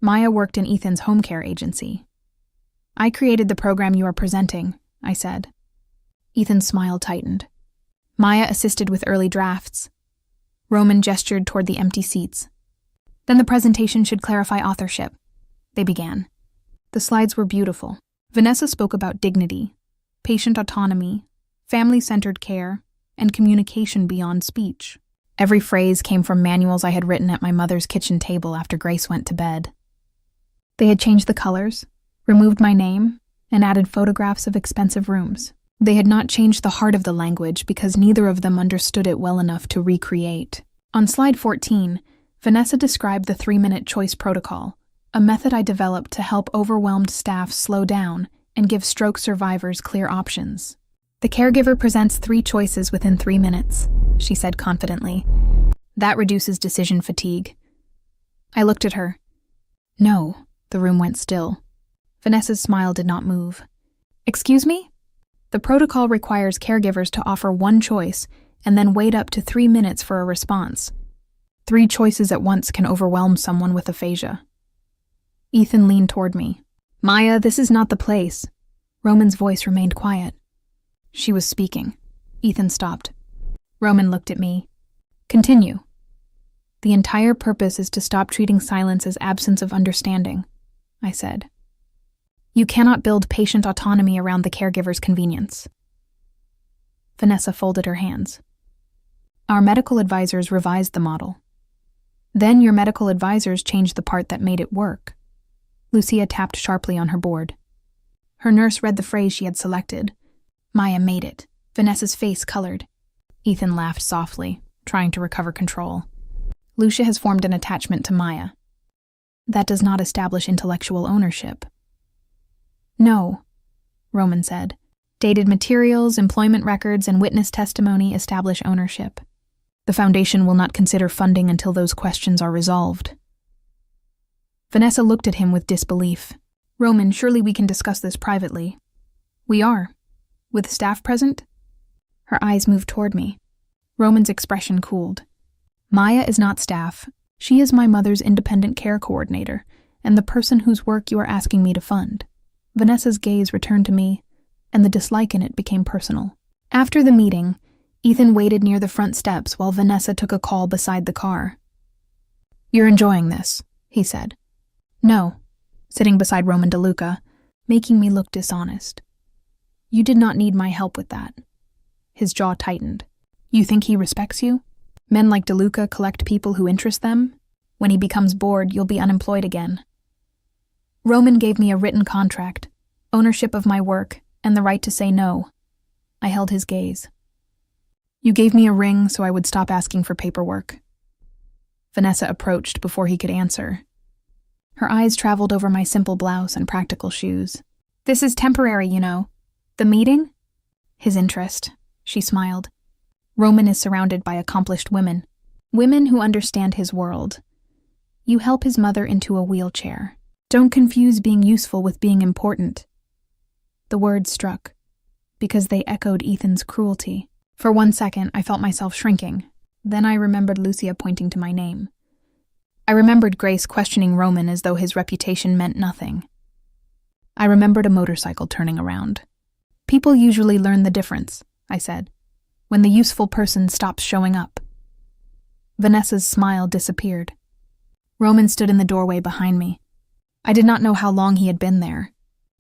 Maya worked in Ethan's home care agency." "I created the program you are presenting," I said. Ethan's smile tightened. "Maya assisted with early drafts." Roman gestured toward the empty seats. "Then the presentation should clarify authorship." They began. The slides were beautiful. Vanessa spoke about dignity, patient autonomy, family-centered care, and communication beyond speech. Every phrase came from manuals I had written at my mother's kitchen table after Grace went to bed. They had changed the colors, removed my name, and added photographs of expensive rooms. They had not changed the heart of the language because neither of them understood it well enough to recreate. On slide 14, Vanessa described the 3-minute choice protocol, a method I developed to help overwhelmed staff slow down and give stroke survivors clear options. "The caregiver presents 3 choices within 3 minutes," she said confidently. "That reduces decision fatigue." I looked at her. "No." The room went still. Vanessa's smile did not move. "Excuse me?" "The protocol requires caregivers to offer 1 choice and then wait up to 3 minutes for a response. 3 choices at once can overwhelm someone with aphasia." Ethan leaned toward me. "Maya, this is not the place." Roman's voice remained quiet. She was speaking. Ethan stopped. Roman looked at me. "Continue." "The entire purpose is to stop treating silence as absence of understanding," I said. "You cannot build patient autonomy around the caregiver's convenience." Vanessa folded her hands. "Our medical advisors revised the model. Then your medical advisors changed the part that made it work." Lucia tapped sharply on her board. Her nurse read the phrase she had selected. "Maya made it." Vanessa's face colored. Ethan laughed softly, trying to recover control. "Lucia has formed an attachment to Maya. That does not establish intellectual ownership." "No," Roman said. "Dated materials, employment records, and witness testimony establish ownership. The foundation will not consider funding until those questions are resolved. Vanessa looked at him with disbelief. Roman, surely we can discuss this privately. We are. With staff present? Her eyes moved toward me. Roman's expression cooled. Maya is not staff. She is my mother's independent care coordinator, and the person whose work you are asking me to fund. Vanessa's gaze returned to me, and the dislike in it became personal. After the meeting, Ethan waited near the front steps while Vanessa took a call beside the car. You're enjoying this, he said. No, sitting beside Roman DeLuca, making me look dishonest. You did not need my help with that. His jaw tightened. You think he respects you? Men like DeLuca collect people who interest them. When he becomes bored, you'll be unemployed again. Roman gave me a written contract, ownership of my work, and the right to say no. I held his gaze. You gave me a ring so I would stop asking for paperwork. Vanessa approached before he could answer. Her eyes traveled over my simple blouse and practical shoes. This is temporary, you know. The meeting? His interest. She smiled. Roman is surrounded by accomplished women. Women who understand his world. You help his mother into a wheelchair. Don't confuse being useful with being important. The words struck, because they echoed Ethan's cruelty. For 1 second, I felt myself shrinking. Then I remembered Lucia pointing to my name. I remembered Grace questioning Roman as though his reputation meant nothing. I remembered a motorcycle turning around. People usually learn the difference, I said, when the useful person stops showing up. Vanessa's smile disappeared. Roman stood in the doorway behind me. I did not know how long he had been there.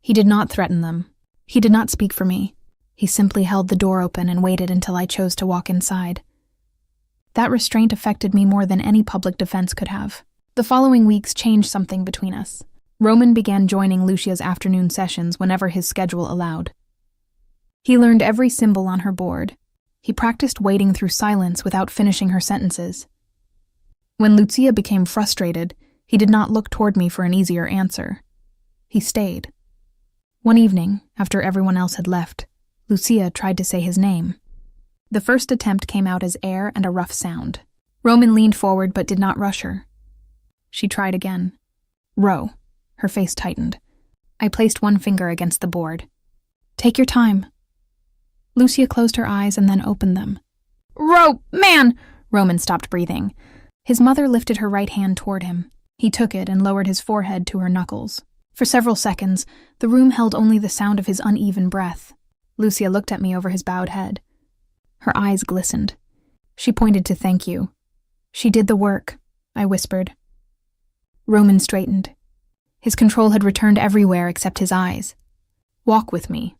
He did not threaten them. He did not speak for me. He simply held the door open and waited until I chose to walk inside. That restraint affected me more than any public defense could have. The following weeks changed something between us. Roman began joining Lucia's afternoon sessions whenever his schedule allowed. He learned every symbol on her board. He practiced waiting through silence without finishing her sentences. When Lucia became frustrated, he did not look toward me for an easier answer. He stayed. One evening, after everyone else had left, Lucia tried to say his name. The first attempt came out as air and a rough sound. Roman leaned forward but did not rush her. She tried again. Ro. Her face tightened. I placed one finger against the board. Take your time. Lucia closed her eyes and then opened them. Ro, man! Roman stopped breathing. His mother lifted her right hand toward him. He took it and lowered his forehead to her knuckles. For several seconds, the room held only the sound of his uneven breath. Lucia looked at me over his bowed head. Her eyes glistened. She pointed to thank you. She did the work, I whispered. Roman straightened. His control had returned everywhere except his eyes. Walk with me.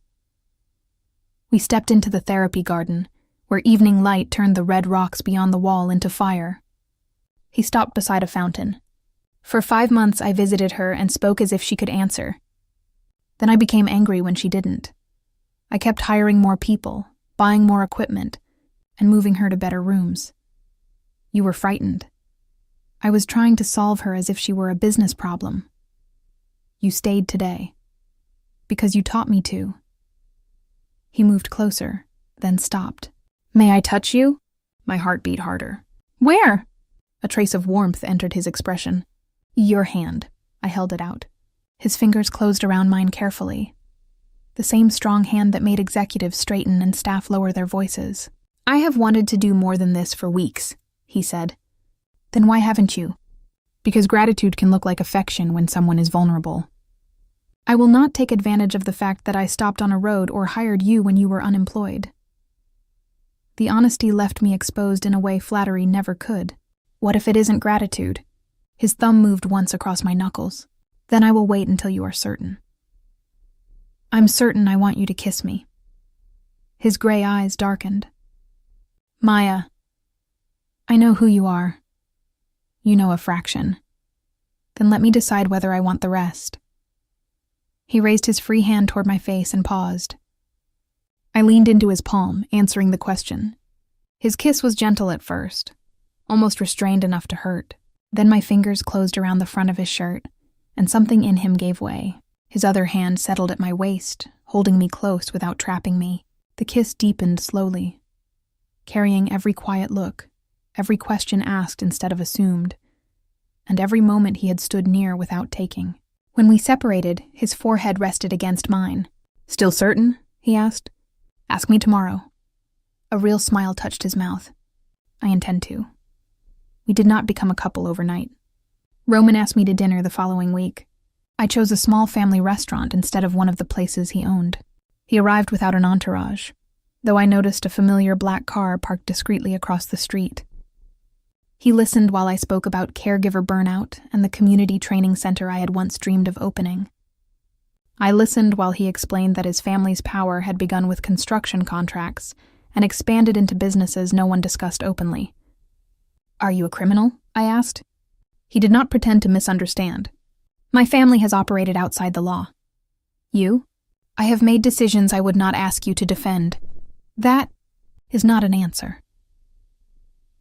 We stepped into the therapy garden, where evening light turned the red rocks beyond the wall into fire. He stopped beside a fountain. For 5 months I visited her and spoke as if she could answer. Then I became angry when she didn't. I kept hiring more people, buying more equipment, and moving her to better rooms. You were frightened. I was trying to solve her as if she were a business problem. You stayed today, because you taught me to. He moved closer, then stopped. May I touch you? My heart beat harder. Where? A trace of warmth entered his expression. Your hand. I held it out. His fingers closed around mine carefully. The same strong hand that made executives straighten and staff lower their voices. I have wanted to do more than this for weeks, he said. Then why haven't you? Because gratitude can look like affection when someone is vulnerable. I will not take advantage of the fact that I stopped on a road or hired you when you were unemployed. The honesty left me exposed in a way flattery never could. What if it isn't gratitude? His thumb moved once across my knuckles. Then I will wait until you are certain. I'm certain I want you to kiss me. His gray eyes darkened. Maya, I know who you are. You know a fraction. Then let me decide whether I want the rest. He raised his free hand toward my face and paused. I leaned into his palm, answering the question. His kiss was gentle at first, almost restrained enough to hurt. Then my fingers closed around the front of his shirt, and something in him gave way. His other hand settled at my waist, holding me close without trapping me. The kiss deepened slowly, carrying every quiet look, every question asked instead of assumed, and every moment he had stood near without taking. When we separated, his forehead rested against mine. "Still certain?" he asked. "Ask me tomorrow." A real smile touched his mouth. "I intend to." We did not become a couple overnight. Roman asked me to dinner the following week. I chose a small family restaurant instead of one of the places he owned. He arrived without an entourage, though I noticed a familiar black car parked discreetly across the street. He listened while I spoke about caregiver burnout and the community training center I had once dreamed of opening. I listened while he explained that his family's power had begun with construction contracts and expanded into businesses no one discussed openly. "Are you a criminal?" I asked. He did not pretend to misunderstand. "My family has operated outside the law." "You?" "I have made decisions I would not ask you to defend." "That is not an answer.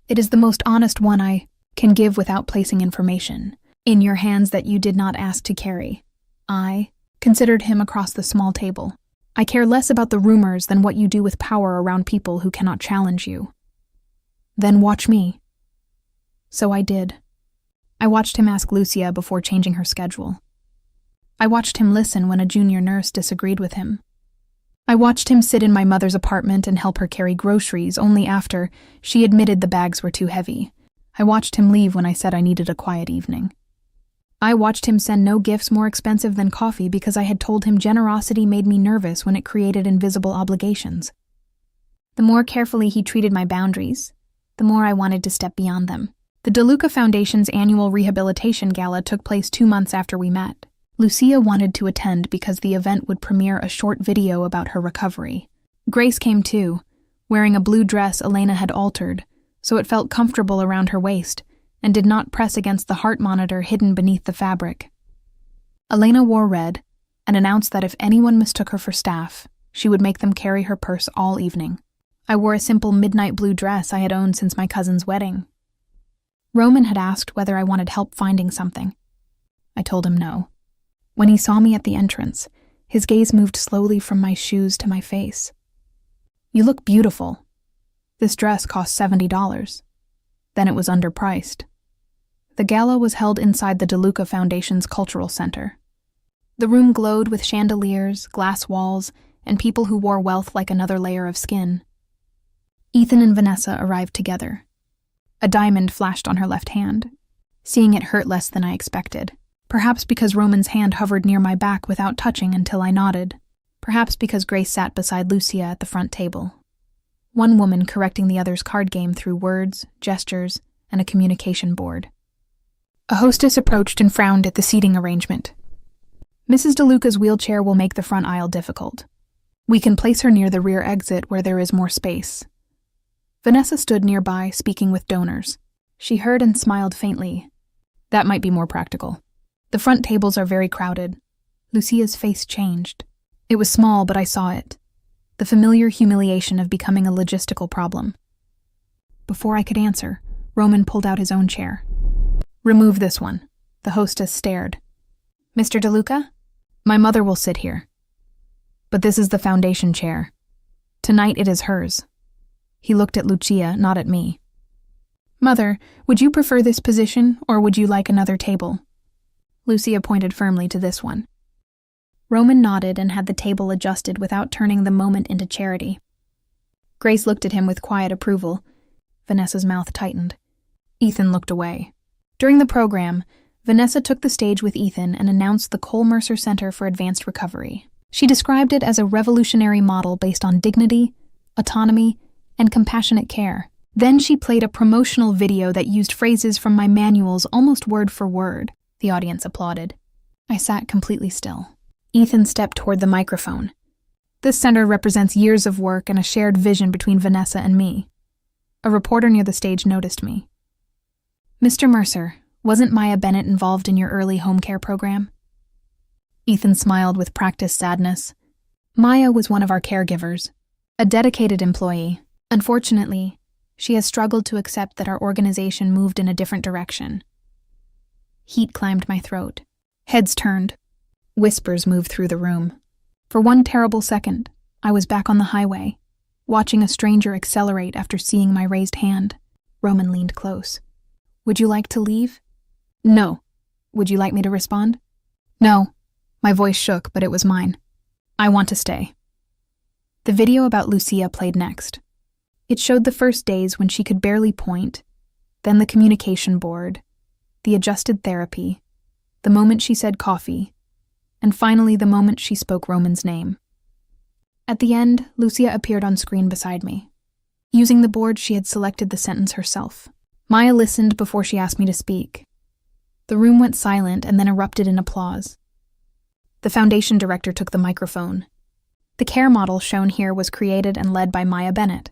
It is the most honest one I can give without placing information in your hands that you did not ask to carry." I considered him across the small table. "I care less about the rumors than what you do with power around people who cannot challenge you." "Then watch me." So I did. I watched him ask Lucia before changing her schedule. I watched him listen when a junior nurse disagreed with him. I watched him sit in my mother's apartment and help her carry groceries only after she admitted the bags were too heavy. I watched him leave when I said I needed a quiet evening. I watched him send no gifts more expensive than coffee because I had told him generosity made me nervous when it created invisible obligations. The more carefully he treated my boundaries, the more I wanted to step beyond them. The DeLuca Foundation's annual rehabilitation gala took place 2 months after we met. Lucia wanted to attend because the event would premiere a short video about her recovery. Grace came too, wearing a blue dress Elena had altered, so it felt comfortable around her waist and did not press against the heart monitor hidden beneath the fabric. Elena wore red and announced that if anyone mistook her for staff, she would make them carry her purse all evening. I wore a simple midnight blue dress I had owned since my cousin's wedding. Roman had asked whether I wanted help finding something. I told him no. When he saw me at the entrance, his gaze moved slowly from my shoes to my face. "You look beautiful. This dress cost $70. Then it was underpriced." The gala was held inside the DeLuca Foundation's Cultural Center. The room glowed with chandeliers, glass walls, and people who wore wealth like another layer of skin. Ethan and Vanessa arrived together. A diamond flashed on her left hand. Seeing it hurt less than I expected. Perhaps because Roman's hand hovered near my back without touching until I nodded. Perhaps because Grace sat beside Lucia at the front table. One woman correcting the other's card game through words, gestures, and a communication board. A hostess approached and frowned at the seating arrangement. "Mrs. DeLuca's wheelchair will make the front aisle difficult. We can place her near the rear exit where there is more space." Vanessa stood nearby, speaking with donors. She heard and smiled faintly. "That might be more practical. The front tables are very crowded." Lucia's face changed. It was small, but I saw it. The familiar humiliation of becoming a logistical problem. Before I could answer, Roman pulled out his own chair. "Remove this one." The hostess stared. "Mr. DeLuca? My mother will sit here. But this is the foundation chair. Tonight it is hers." He looked at Lucia, not at me. "Mother, would you prefer this position, or would you like another table?" Lucia pointed firmly to this one. Roman nodded and had the table adjusted without turning the moment into charity. Grace looked at him with quiet approval. Vanessa's mouth tightened. Ethan looked away. During the program, Vanessa took the stage with Ethan and announced the Cole Mercer Center for Advanced Recovery. She described it as a revolutionary model based on dignity, autonomy, and compassionate care. Then she played a promotional video that used phrases from my manuals almost word for word. The audience applauded. I sat completely still. Ethan stepped toward the microphone. This center represents years of work and a shared vision between Vanessa and me. A reporter near the stage noticed me. "Mr. Mercer, wasn't Maya Bennett involved in your early home care program?" Ethan smiled with practiced sadness. "Maya was one of our caregivers, a dedicated employee. Unfortunately, she has struggled to accept that our organization moved in a different direction." Heat climbed my throat. Heads turned. Whispers moved through the room. For one terrible second, I was back on the highway, watching a stranger accelerate after seeing my raised hand. Roman leaned close. Would you like to leave? No. Would you like me to respond? No. My voice shook, but it was mine. I want to stay. The video about Lucia played next. It showed the first days when she could barely point, then the communication board, the adjusted therapy, the moment she said coffee, and finally the moment she spoke Roman's name. At the end, Lucia appeared on screen beside me. Using the board, she had selected the sentence herself. Maya listened before she asked me to speak. The room went silent and then erupted in applause. The foundation director took the microphone. The care model shown here was created and led by Maya Bennett,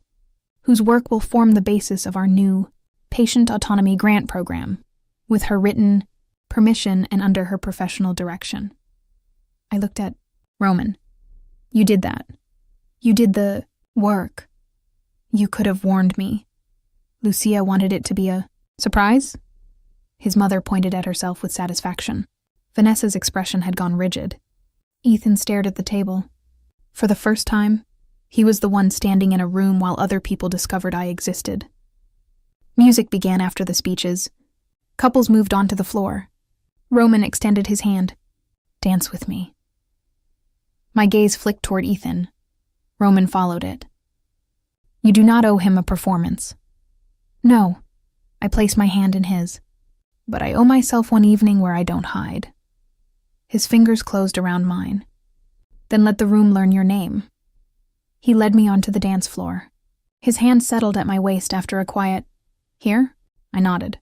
whose work will form the basis of our new Patient Autonomy Grant Program, with her written permission and under her professional direction. I looked at Roman. You did that. You did the work. You could have warned me. Lucia wanted it to be a surprise? His mother pointed at herself with satisfaction. Vanessa's expression had gone rigid. Ethan stared at the table. For the first time, he was the one standing in a room while other people discovered I existed. Music began after the speeches. Couples moved onto the floor. Roman extended his hand. Dance with me. My gaze flicked toward Ethan. Roman followed it. You do not owe him a performance. No. I placed my hand in his. But I owe myself one evening where I don't hide. His fingers closed around mine. Then let the room learn your name. He led me onto the dance floor. His hand settled at my waist after a quiet, "Here?" I nodded.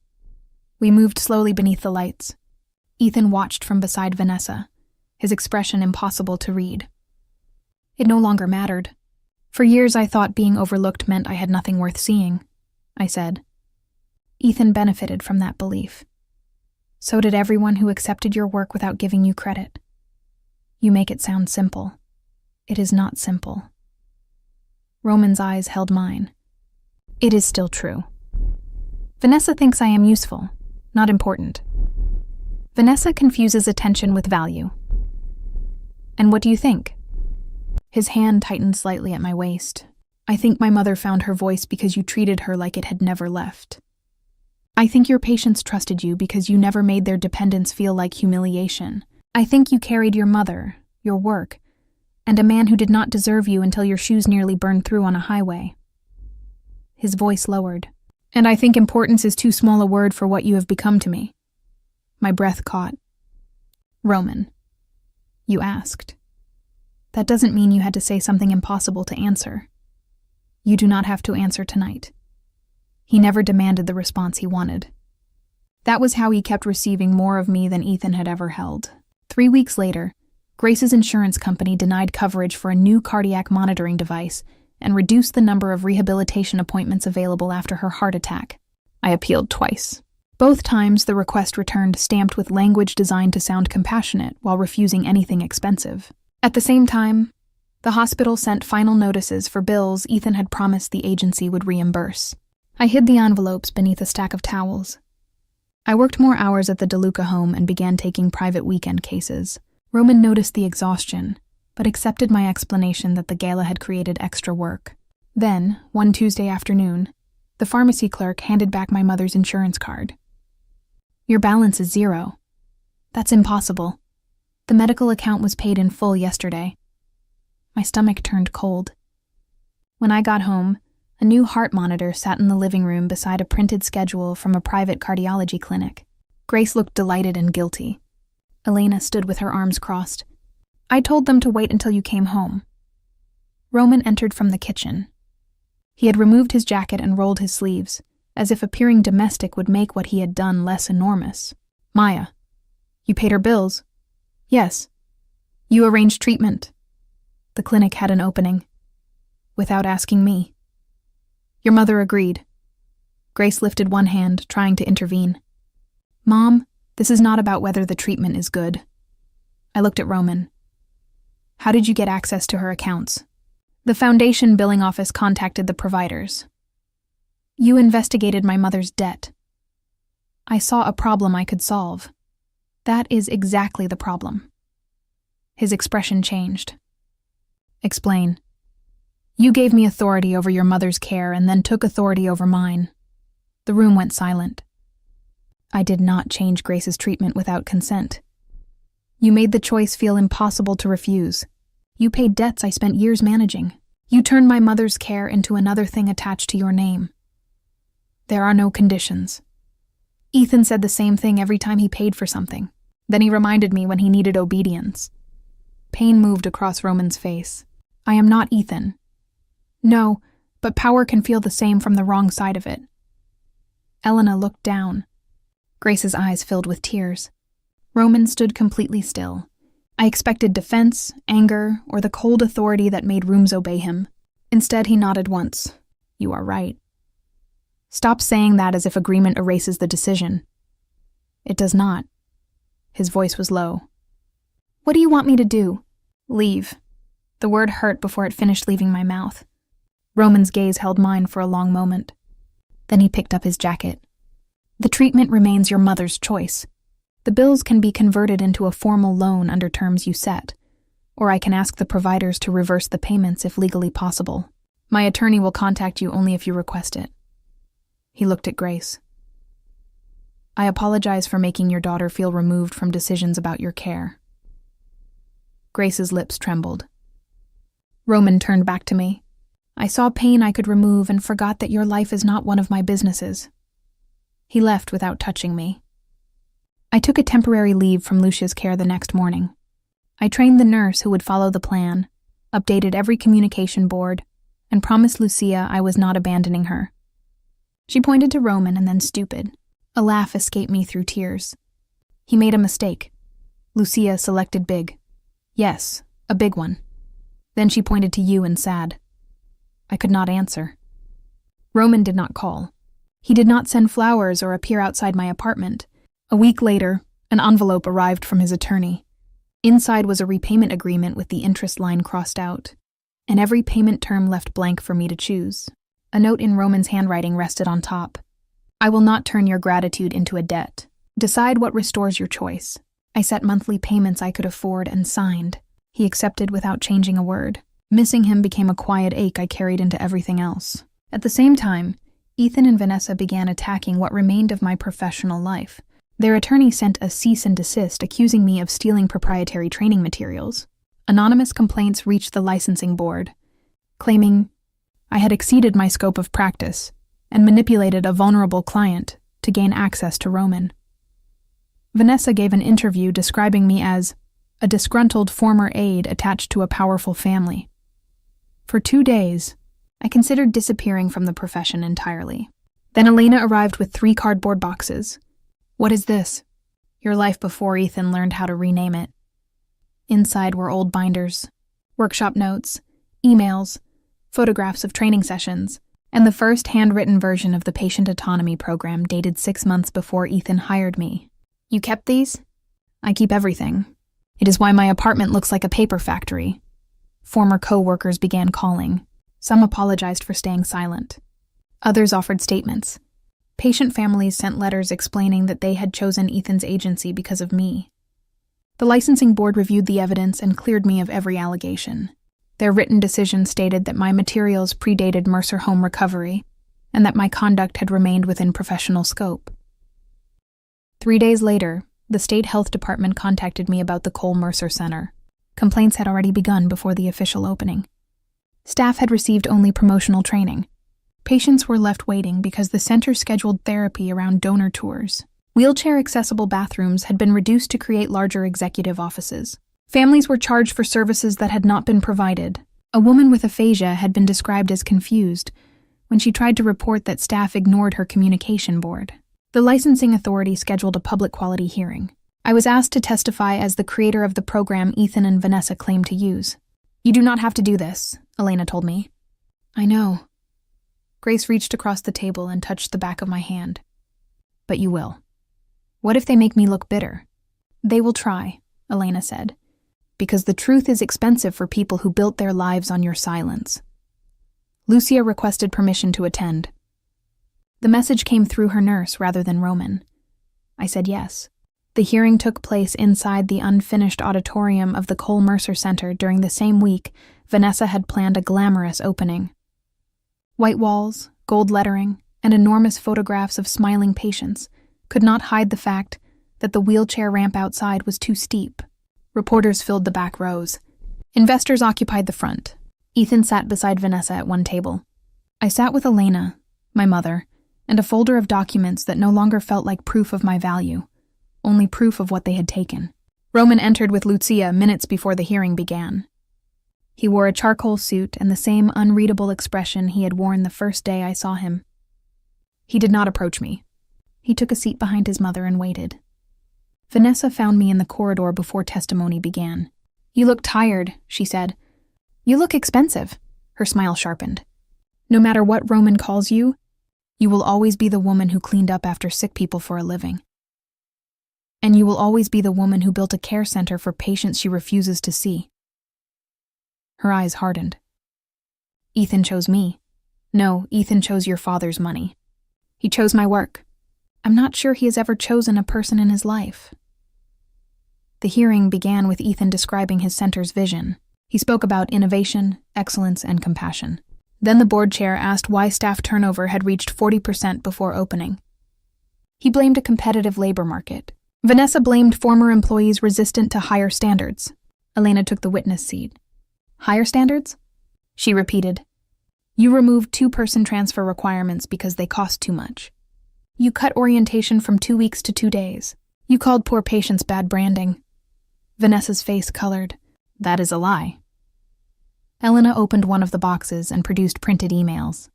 We moved slowly beneath the lights. Ethan watched from beside Vanessa, his expression impossible to read. It no longer mattered. For years I thought being overlooked meant I had nothing worth seeing, I said. Ethan benefited from that belief. So did everyone who accepted your work without giving you credit. You make it sound simple. It is not simple. Roman's eyes held mine. It is still true. Vanessa thinks I am useful, not important. Vanessa confuses attention with value. And what do you think? His hand tightened slightly at my waist. I think my mother found her voice because you treated her like it had never left. I think your patients trusted you because you never made their dependence feel like humiliation. I think you carried your mother, your work, and a man who did not deserve you until your shoes nearly burned through on a highway. His voice lowered. And I think importance is too small a word for what you have become to me. My breath caught. Roman, you asked. That doesn't mean you had to say something impossible to answer. You do not have to answer tonight. He never demanded the response he wanted. That was how he kept receiving more of me than Ethan had ever held. 3 weeks later, Grace's insurance company denied coverage for a new cardiac monitoring device and reduced the number of rehabilitation appointments available after her heart attack. I appealed twice. Both times, the request returned stamped with language designed to sound compassionate while refusing anything expensive. At the same time, the hospital sent final notices for bills Ethan had promised the agency would reimburse. I hid the envelopes beneath a stack of towels. I worked more hours at the DeLuca home and began taking private weekend cases. Roman noticed the exhaustion, but accepted my explanation that the gala had created extra work. Then, one Tuesday afternoon, the pharmacy clerk handed back my mother's insurance card. Your balance is 0. That's impossible. The medical account was paid in full yesterday. My stomach turned cold. When I got home, a new heart monitor sat in the living room beside a printed schedule from a private cardiology clinic. Grace looked delighted and guilty. Elena stood with her arms crossed. I told them to wait until you came home. Roman entered from the kitchen. He had removed his jacket and rolled his sleeves, as if appearing domestic would make what he had done less enormous. Maya, you paid her bills? Yes. You arranged treatment. The clinic had an opening. Without asking me. Your mother agreed. Grace lifted one hand, trying to intervene. Mom, this is not about whether the treatment is good. I looked at Roman. How did you get access to her accounts? The foundation billing office contacted the providers. You investigated my mother's debt. I saw a problem I could solve. That is exactly the problem. His expression changed. Explain. You gave me authority over your mother's care and then took authority over mine. The room went silent. I did not change Grace's treatment without consent. You made the choice feel impossible to refuse. You paid debts I spent years managing. You turned my mother's care into another thing attached to your name. There are no conditions. Ethan said the same thing every time he paid for something. Then he reminded me when he needed obedience. Pain moved across Roman's face. I am not Ethan. No, but power can feel the same from the wrong side of it. Elena looked down. Grace's eyes filled with tears. Roman stood completely still. I expected defense, anger, or the cold authority that made rooms obey him. Instead, he nodded once. You are right. Stop saying that as if agreement erases the decision. It does not. His voice was low. What do you want me to do? Leave. The word hurt before it finished leaving my mouth. Roman's gaze held mine for a long moment. Then he picked up his jacket. The treatment remains your mother's choice. The bills can be converted into a formal loan under terms you set, or I can ask the providers to reverse the payments if legally possible. My attorney will contact you only if you request it. He looked at Grace. I apologize for making your daughter feel removed from decisions about your care. Grace's lips trembled. Roman turned back to me. I saw pain I could remove and forgot that your life is not one of my businesses. He left without touching me. I took a temporary leave from Lucia's care the next morning. I trained the nurse who would follow the plan, updated every communication board, and promised Lucia I was not abandoning her. She pointed to Roman and then stupid. A laugh escaped me through tears. He made a mistake. Lucia selected big. Yes, a big one. Then she pointed to you and sad. I could not answer. Roman did not call. He did not send flowers or appear outside my apartment. A week later, an envelope arrived from his attorney. Inside was a repayment agreement with the interest line crossed out, and every payment term left blank for me to choose. A note in Roman's handwriting rested on top. I will not turn your gratitude into a debt. Decide what restores your choice. I set monthly payments I could afford and signed. He accepted without changing a word. Missing him became a quiet ache I carried into everything else. At the same time, Ethan and Vanessa began attacking what remained of my professional life. Their attorney sent a cease and desist accusing me of stealing proprietary training materials. Anonymous complaints reached the licensing board, claiming I had exceeded my scope of practice and manipulated a vulnerable client to gain access to Roman. Vanessa gave an interview describing me as a disgruntled former aide attached to a powerful family. For 2 days, I considered disappearing from the profession entirely. Then Elena arrived with 3 cardboard boxes. What is this? Your life before Ethan learned how to rename it. Inside were old binders, workshop notes, emails, photographs of training sessions, and the first handwritten version of the patient autonomy program dated 6 months before Ethan hired me. You kept these? I keep everything. It is why my apartment looks like a paper factory. Former co-workers began calling. Some apologized for staying silent. Others offered statements. Patient families sent letters explaining that they had chosen Ethan's agency because of me. The licensing board reviewed the evidence and cleared me of every allegation. Their written decision stated that my materials predated Mercer home recovery and that my conduct had remained within professional scope. 3 days later, the state health department contacted me about the Cole Mercer Center. Complaints had already begun before the official opening. Staff had received only promotional training. Patients were left waiting because the center scheduled therapy around donor tours. Wheelchair-accessible bathrooms had been reduced to create larger executive offices. Families were charged for services that had not been provided. A woman with aphasia had been described as confused when she tried to report that staff ignored her communication board. The licensing authority scheduled a public quality hearing. I was asked to testify as the creator of the program Ethan and Vanessa claimed to use. You do not have to do this, Elena told me. I know. Grace reached across the table and touched the back of my hand. But you will. What if they make me look bitter? They will try, Elena said, because the truth is expensive for people who built their lives on your silence. Lucia requested permission to attend. The message came through her nurse rather than Roman. I said yes. The hearing took place inside the unfinished auditorium of the Cole Mercer Center during the same week Vanessa had planned a glamorous opening. White walls, gold lettering, and enormous photographs of smiling patients could not hide the fact that the wheelchair ramp outside was too steep. Reporters filled the back rows. Investors occupied the front. Ethan sat beside Vanessa at one table. I sat with Elena, my mother, and a folder of documents that no longer felt like proof of my value, only proof of what they had taken. Roman entered with Lucia minutes before the hearing began. He wore a charcoal suit and the same unreadable expression he had worn the first day I saw him. He did not approach me. He took a seat behind his mother and waited. Vanessa found me in the corridor before testimony began. "You look tired," she said. "You look expensive." Her smile sharpened. "No matter what Roman calls you, you will always be the woman who cleaned up after sick people for a living. And you will always be the woman who built a care center for patients she refuses to see." Her eyes hardened. "Ethan chose me. No, Ethan chose your father's money. He chose my work. I'm not sure he has ever chosen a person in his life." The hearing began with Ethan describing his center's vision. He spoke about innovation, excellence, and compassion. Then the board chair asked why staff turnover had reached 40% before opening. He blamed a competitive labor market. Vanessa blamed former employees resistant to higher standards. Elena took the witness seat. "Higher standards?" She repeated. "You removed 2-person transfer requirements because they cost too much. You cut orientation from 2 weeks to 2 days. You called poor patients bad branding." Vanessa's face colored. "That is a lie." Elena opened one of the boxes and produced printed emails.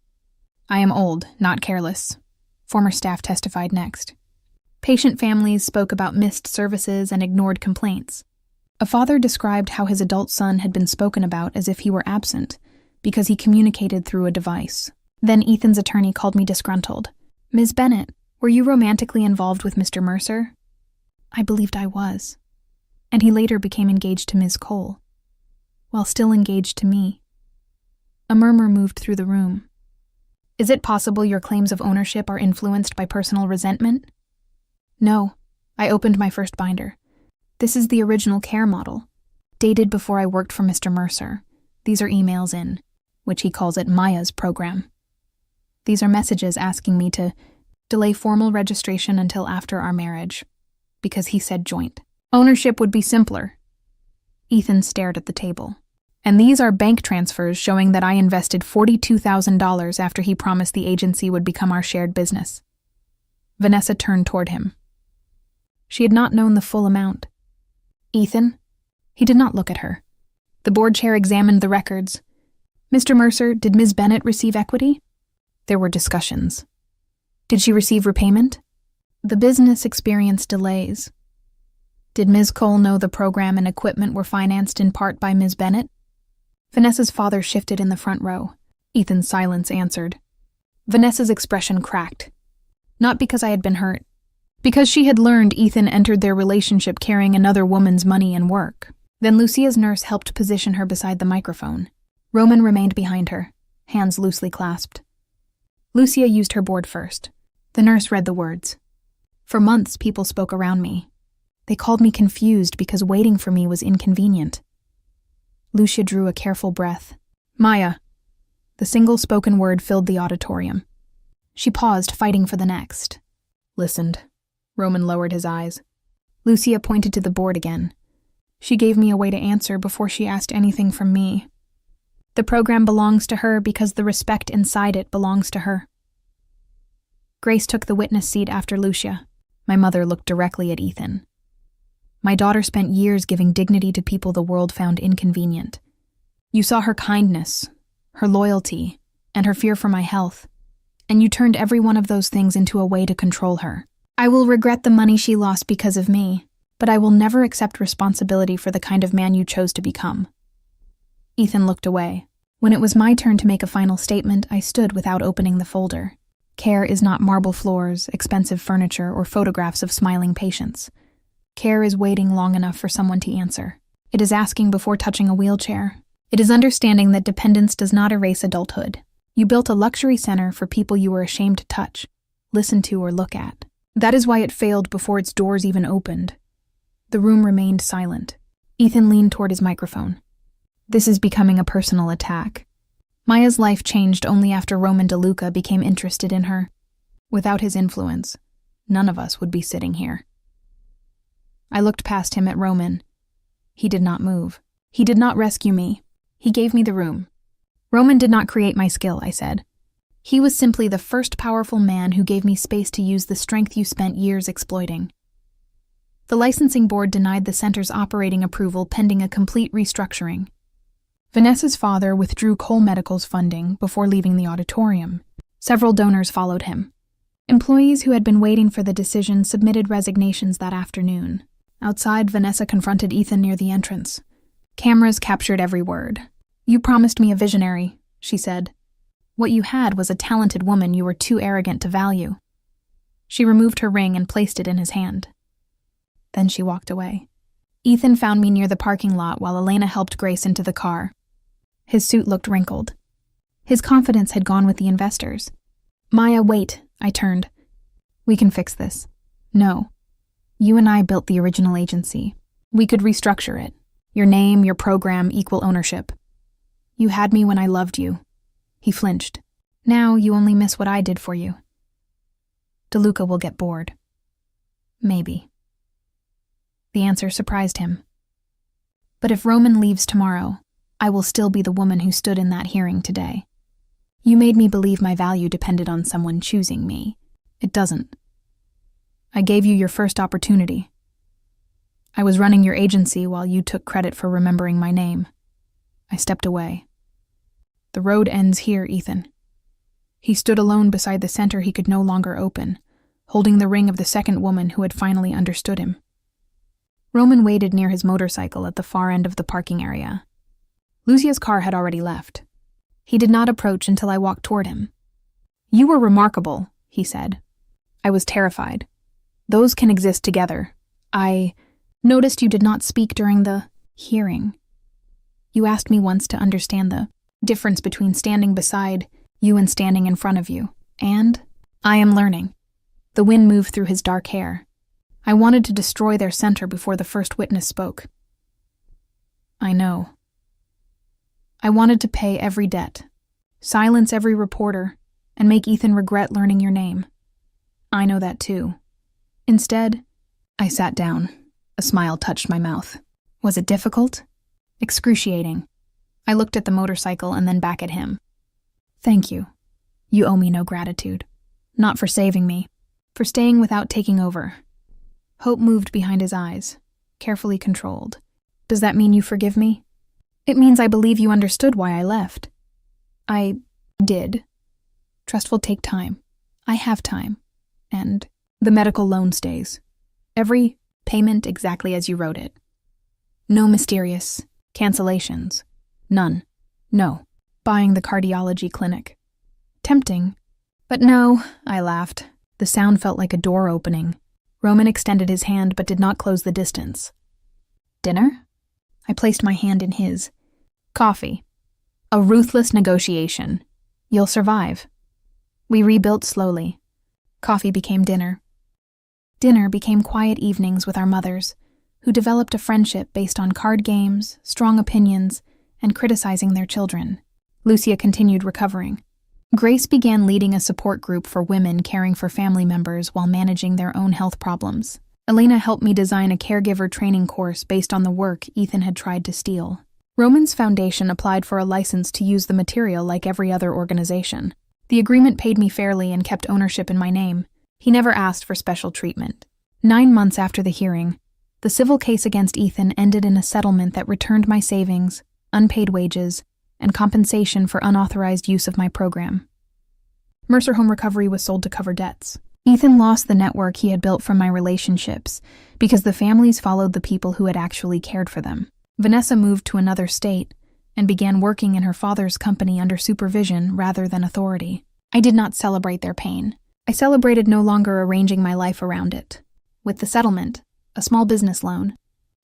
"I am old, not careless," former staff testified next. Patient families spoke about missed services and ignored complaints. A father described how his adult son had been spoken about as if he were absent, because he communicated through a device. Then Ethan's attorney called me disgruntled. "Ms. Bennett, were you romantically involved with Mr. Mercer?" I believed I was. And he later became engaged to Ms. Cole, while still engaged to me. A murmur moved through the room. "Is it possible your claims of ownership are influenced by personal resentment?" "No." I opened my first binder. "This is the original care model, dated before I worked for Mr. Mercer. These are emails in, which he calls it Maya's program. These are messages asking me to delay formal registration until after our marriage, because he said joint. Ownership would be simpler." Ethan stared at the table. "And these are bank transfers showing that I invested $42,000 after he promised the agency would become our shared business." Vanessa turned toward him. She had not known the full amount. "Ethan?" He did not look at her. The board chair examined the records. "Mr. Mercer, did Ms. Bennett receive equity?" There were discussions. "Did she receive repayment?" "The business experienced delays." "Did Ms. Cole know the program and equipment were financed in part by Ms. Bennett?" Vanessa's father shifted in the front row. Ethan's silence answered. Vanessa's expression cracked. Not because I had been hurt. Because she had learned Ethan entered their relationship carrying another woman's money and work. Then Lucia's nurse helped position her beside the microphone. Roman remained behind her, hands loosely clasped. Lucia used her board first. The nurse read the words. "For months, people spoke around me. They called me confused because waiting for me was inconvenient." Lucia drew a careful breath. "Maya." The single spoken word filled the auditorium. She paused, fighting for the next. "Listened." Roman lowered his eyes. Lucia pointed to the board again. "She gave me a way to answer before she asked anything from me. The program belongs to her because the respect inside it belongs to her." Grace took the witness seat after Lucia. My mother looked directly at Ethan. "My daughter spent years giving dignity to people the world found inconvenient. You saw her kindness, her loyalty, and her fear for my health, and you turned every one of those things into a way to control her. I will regret the money she lost because of me, but I will never accept responsibility for the kind of man you chose to become." Ethan looked away. When it was my turn to make a final statement, I stood without opening the folder. Care is not marble floors, expensive furniture, or photographs of smiling patients. Care is waiting long enough for someone to answer. It is asking before touching a wheelchair. It is understanding that dependence does not erase adulthood. You built a luxury center for people you were ashamed to touch, listen to, or look at. That is why it failed before its doors even opened. The room remained silent. Ethan leaned toward his microphone. "This is becoming a personal attack. Maya's life changed only after Roman DeLuca became interested in her. Without his influence, none of us would be sitting here. I looked past him at Roman. He did not move. He did not rescue me. He gave me the room. Roman did not create my skill, I said. He was simply the first powerful man who gave me space to use the strength you spent years exploiting. The licensing board denied the center's operating approval pending a complete restructuring. Vanessa's father withdrew Cole Medical's funding before leaving the auditorium. Several donors followed him. Employees who had been waiting for the decision submitted resignations that afternoon. Outside, Vanessa confronted Ethan near the entrance. Cameras captured every word. "You promised me a visionary," she said. "What you had was a talented woman you were too arrogant to value." She removed her ring and placed it in his hand. Then she walked away. Ethan found me near the parking lot while Elena helped Grace into the car. His suit looked wrinkled. His confidence had gone with the investors. "Maya, wait," I turned. "We can fix this." "No. You and I built the original agency. We could restructure it. Your name, your program, equal ownership. You had me when I loved you." He flinched. "Now you only miss what I did for you." "DeLuca will get bored." "Maybe." The answer surprised him. "But if Roman leaves tomorrow, I will still be the woman who stood in that hearing today. You made me believe my value depended on someone choosing me. It doesn't. I gave you your first opportunity. I was running your agency while you took credit for remembering my name. I stepped away. The road ends here, Ethan." He stood alone beside the center he could no longer open, holding the ring of the second woman who had finally understood him. Roman waited near his motorcycle at the far end of the parking area. Lucia's car had already left. He did not approach until I walked toward him. "You were remarkable," he said. I was terrified. "Those can exist together. I noticed you did not speak during the hearing. You asked me once to understand the difference between standing beside you and standing in front of you. And I am learning." The wind moved through his dark hair. "I wanted to destroy their center before the first witness spoke." "I know. I wanted to pay every debt, silence every reporter, and make Ethan regret learning your name. I know that too. Instead, I sat down. A smile touched my mouth. Was it difficult? Excruciating. I looked at the motorcycle and then back at him. "Thank you. You owe me no gratitude. Not for saving me, for staying without taking over." Hope moved behind his eyes, carefully controlled. "Does that mean you forgive me?" "It means I believe you understood why I left." "I did. Trust will take time. I have time. And the medical loan stays. Every payment exactly as you wrote it. No mysterious cancellations. None. No. Buying the cardiology clinic. Tempting. But no," I laughed. The sound felt like a door opening. Roman extended his hand but did not close the distance. "Dinner?" I placed my hand in his. "Coffee. A ruthless negotiation. You'll survive." We rebuilt slowly. Coffee became dinner. Dinner became quiet evenings with our mothers, who developed a friendship based on card games, strong opinions, and criticizing their children. Lucia continued recovering. Grace began leading a support group for women caring for family members while managing their own health problems. Elena helped me design a caregiver training course based on the work Ethan had tried to steal. Roman's foundation applied for a license to use the material like every other organization. The agreement paid me fairly and kept ownership in my name. He never asked for special treatment. 9 months after the hearing, the civil case against Ethan ended in a settlement that returned my savings, unpaid wages, and compensation for unauthorized use of my program. Mercer Home Recovery was sold to cover debts. Ethan lost the network he had built from my relationships because the families followed the people who had actually cared for them. Vanessa moved to another state and began working in her father's company under supervision rather than authority. I did not celebrate their pain. I celebrated no longer arranging my life around it. With the settlement, a small business loan,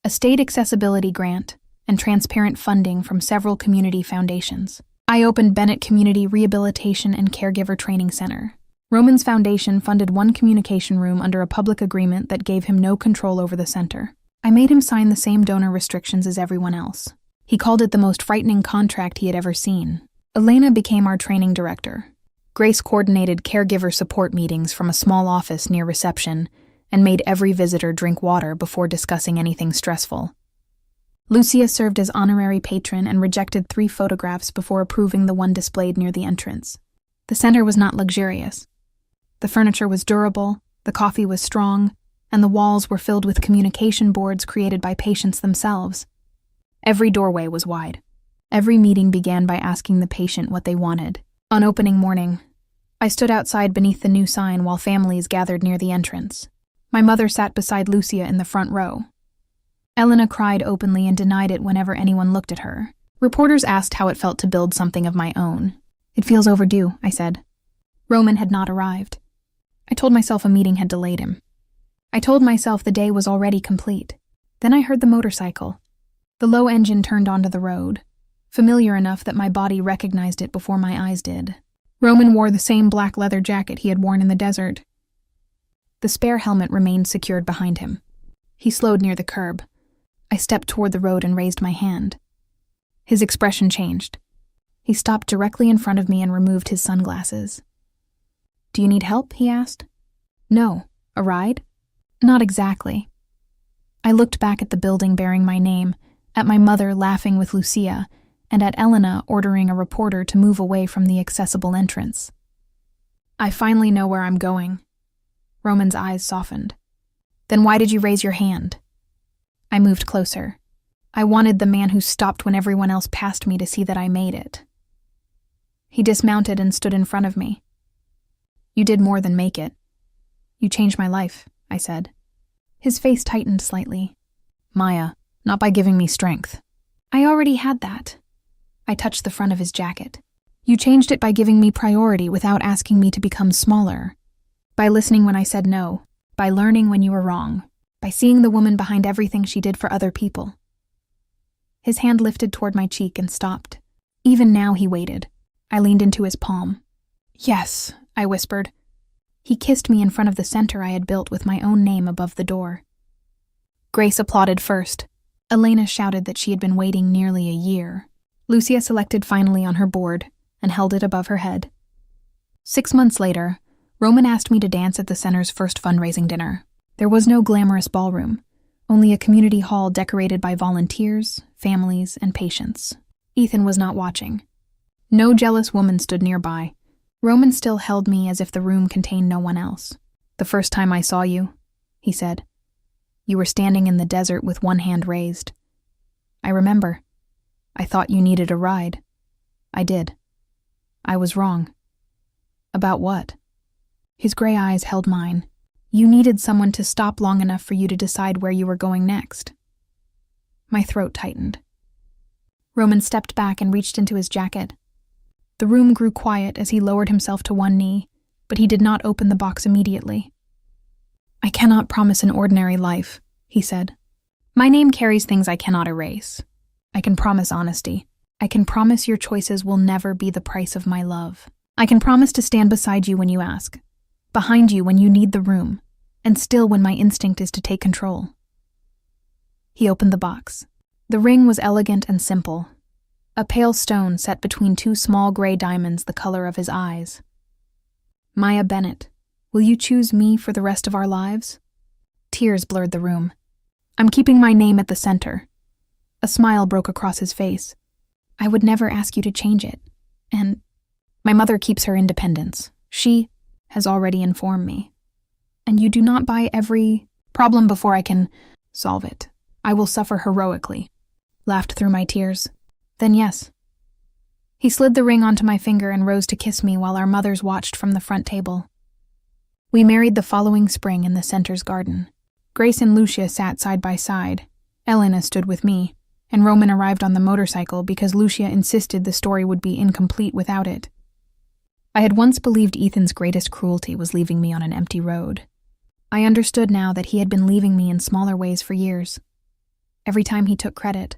a state accessibility grant, and transparent funding from several community foundations, I opened Bennett Community Rehabilitation and Caregiver Training Center. Roman's foundation funded one communication room under a public agreement that gave him no control over the center. I made him sign the same donor restrictions as everyone else. He called it the most frightening contract he had ever seen. Elena became our training director. Grace coordinated caregiver support meetings from a small office near reception and made every visitor drink water before discussing anything stressful. Lucia served as honorary patron and rejected 3 photographs before approving the one displayed near the entrance. The center was not luxurious. The furniture was durable, the coffee was strong, and the walls were filled with communication boards created by patients themselves. Every doorway was wide. Every meeting began by asking the patient what they wanted. On opening morning, I stood outside beneath the new sign while families gathered near the entrance. My mother sat beside Lucia in the front row. Elena cried openly and denied it whenever anyone looked at her. Reporters asked how it felt to build something of my own. It feels overdue, I said. Roman had not arrived. I told myself a meeting had delayed him. I told myself the day was already complete. Then I heard the motorcycle. The low engine turned onto the road, familiar enough that my body recognized it before my eyes did. Roman wore the same black leather jacket he had worn in the desert. The spare helmet remained secured behind him. He slowed near the curb. I stepped toward the road and raised my hand. His expression changed. He stopped directly in front of me and removed his sunglasses. "Do you need help?" he asked. "No. A ride?" "Not exactly." I looked back at the building bearing my name, at my mother laughing with Lucia, and at Elena ordering a reporter to move away from the accessible entrance. "I finally know where I'm going." Roman's eyes softened. "Then why did you raise your hand?" I moved closer. I wanted the man who stopped when everyone else passed me to see that I made it. He dismounted and stood in front of me. "You did more than make it. You changed my life," I said. His face tightened slightly. "Maya, not by giving me strength." "I already had that." I touched the front of his jacket. "You changed it by giving me priority without asking me to become smaller. By listening when I said no. By learning when you were wrong. By seeing the woman behind everything she did for other people." His hand lifted toward my cheek and stopped. Even now he waited. I leaned into his palm. "Yes," I whispered. He kissed me in front of the center I had built with my own name above the door. Grace applauded first. Elena shouted that she had been waiting nearly a year. Lucia selected finally on her board and held it above her head. 6 months later, Roman asked me to dance at the center's first fundraising dinner. There was no glamorous ballroom, only a community hall decorated by volunteers, families, and patients. Ethan was not watching. No jealous woman stood nearby. Roman still held me as if the room contained no one else. "The first time I saw you," he said, "you were standing in the desert with one hand raised. I remember. I thought you needed a ride. I did. I was wrong." "About what?" His gray eyes held mine. "You needed someone to stop long enough for you to decide where you were going next." My throat tightened. Roman stepped back and reached into his jacket. The room grew quiet as he lowered himself to one knee, but he did not open the box immediately. "I cannot promise an ordinary life," he said. "My name carries things I cannot erase. I can promise honesty. I can promise your choices will never be the price of my love. I can promise to stand beside you when you ask, behind you when you need the room, and still when my instinct is to take control." He opened the box. The ring was elegant and simple, a pale stone set between 2 small gray diamonds the color of his eyes. "Maya Bennett, will you choose me for the rest of our lives?" Tears blurred the room. "I'm keeping my name at the center." A smile broke across his face. "I would never ask you to change it. And my mother keeps her independence. She has already informed me. And you do not buy every problem before I can solve it. I will suffer heroically." Laughed through my tears. "Then yes." He slid the ring onto my finger and rose to kiss me while our mothers watched from the front table. We married the following spring in the center's garden. Grace and Lucia sat side by side. Elena stood with me, and Roman arrived on the motorcycle because Lucia insisted the story would be incomplete without it. I had once believed Ethan's greatest cruelty was leaving me on an empty road. I understood now that he had been leaving me in smaller ways for years. Every time he took credit,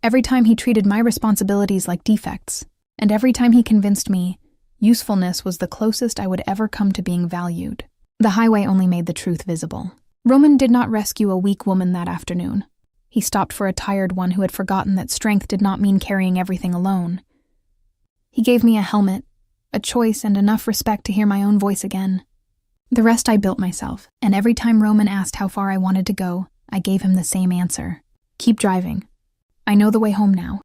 every time he treated my responsibilities like defects, and every time he convinced me usefulness was the closest I would ever come to being valued. The highway only made the truth visible. Roman did not rescue a weak woman that afternoon. He stopped for a tired one who had forgotten that strength did not mean carrying everything alone. He gave me a helmet, a choice, and enough respect to hear my own voice again. The rest I built myself, and every time Roman asked how far I wanted to go, I gave him the same answer. Keep driving. I know the way home now.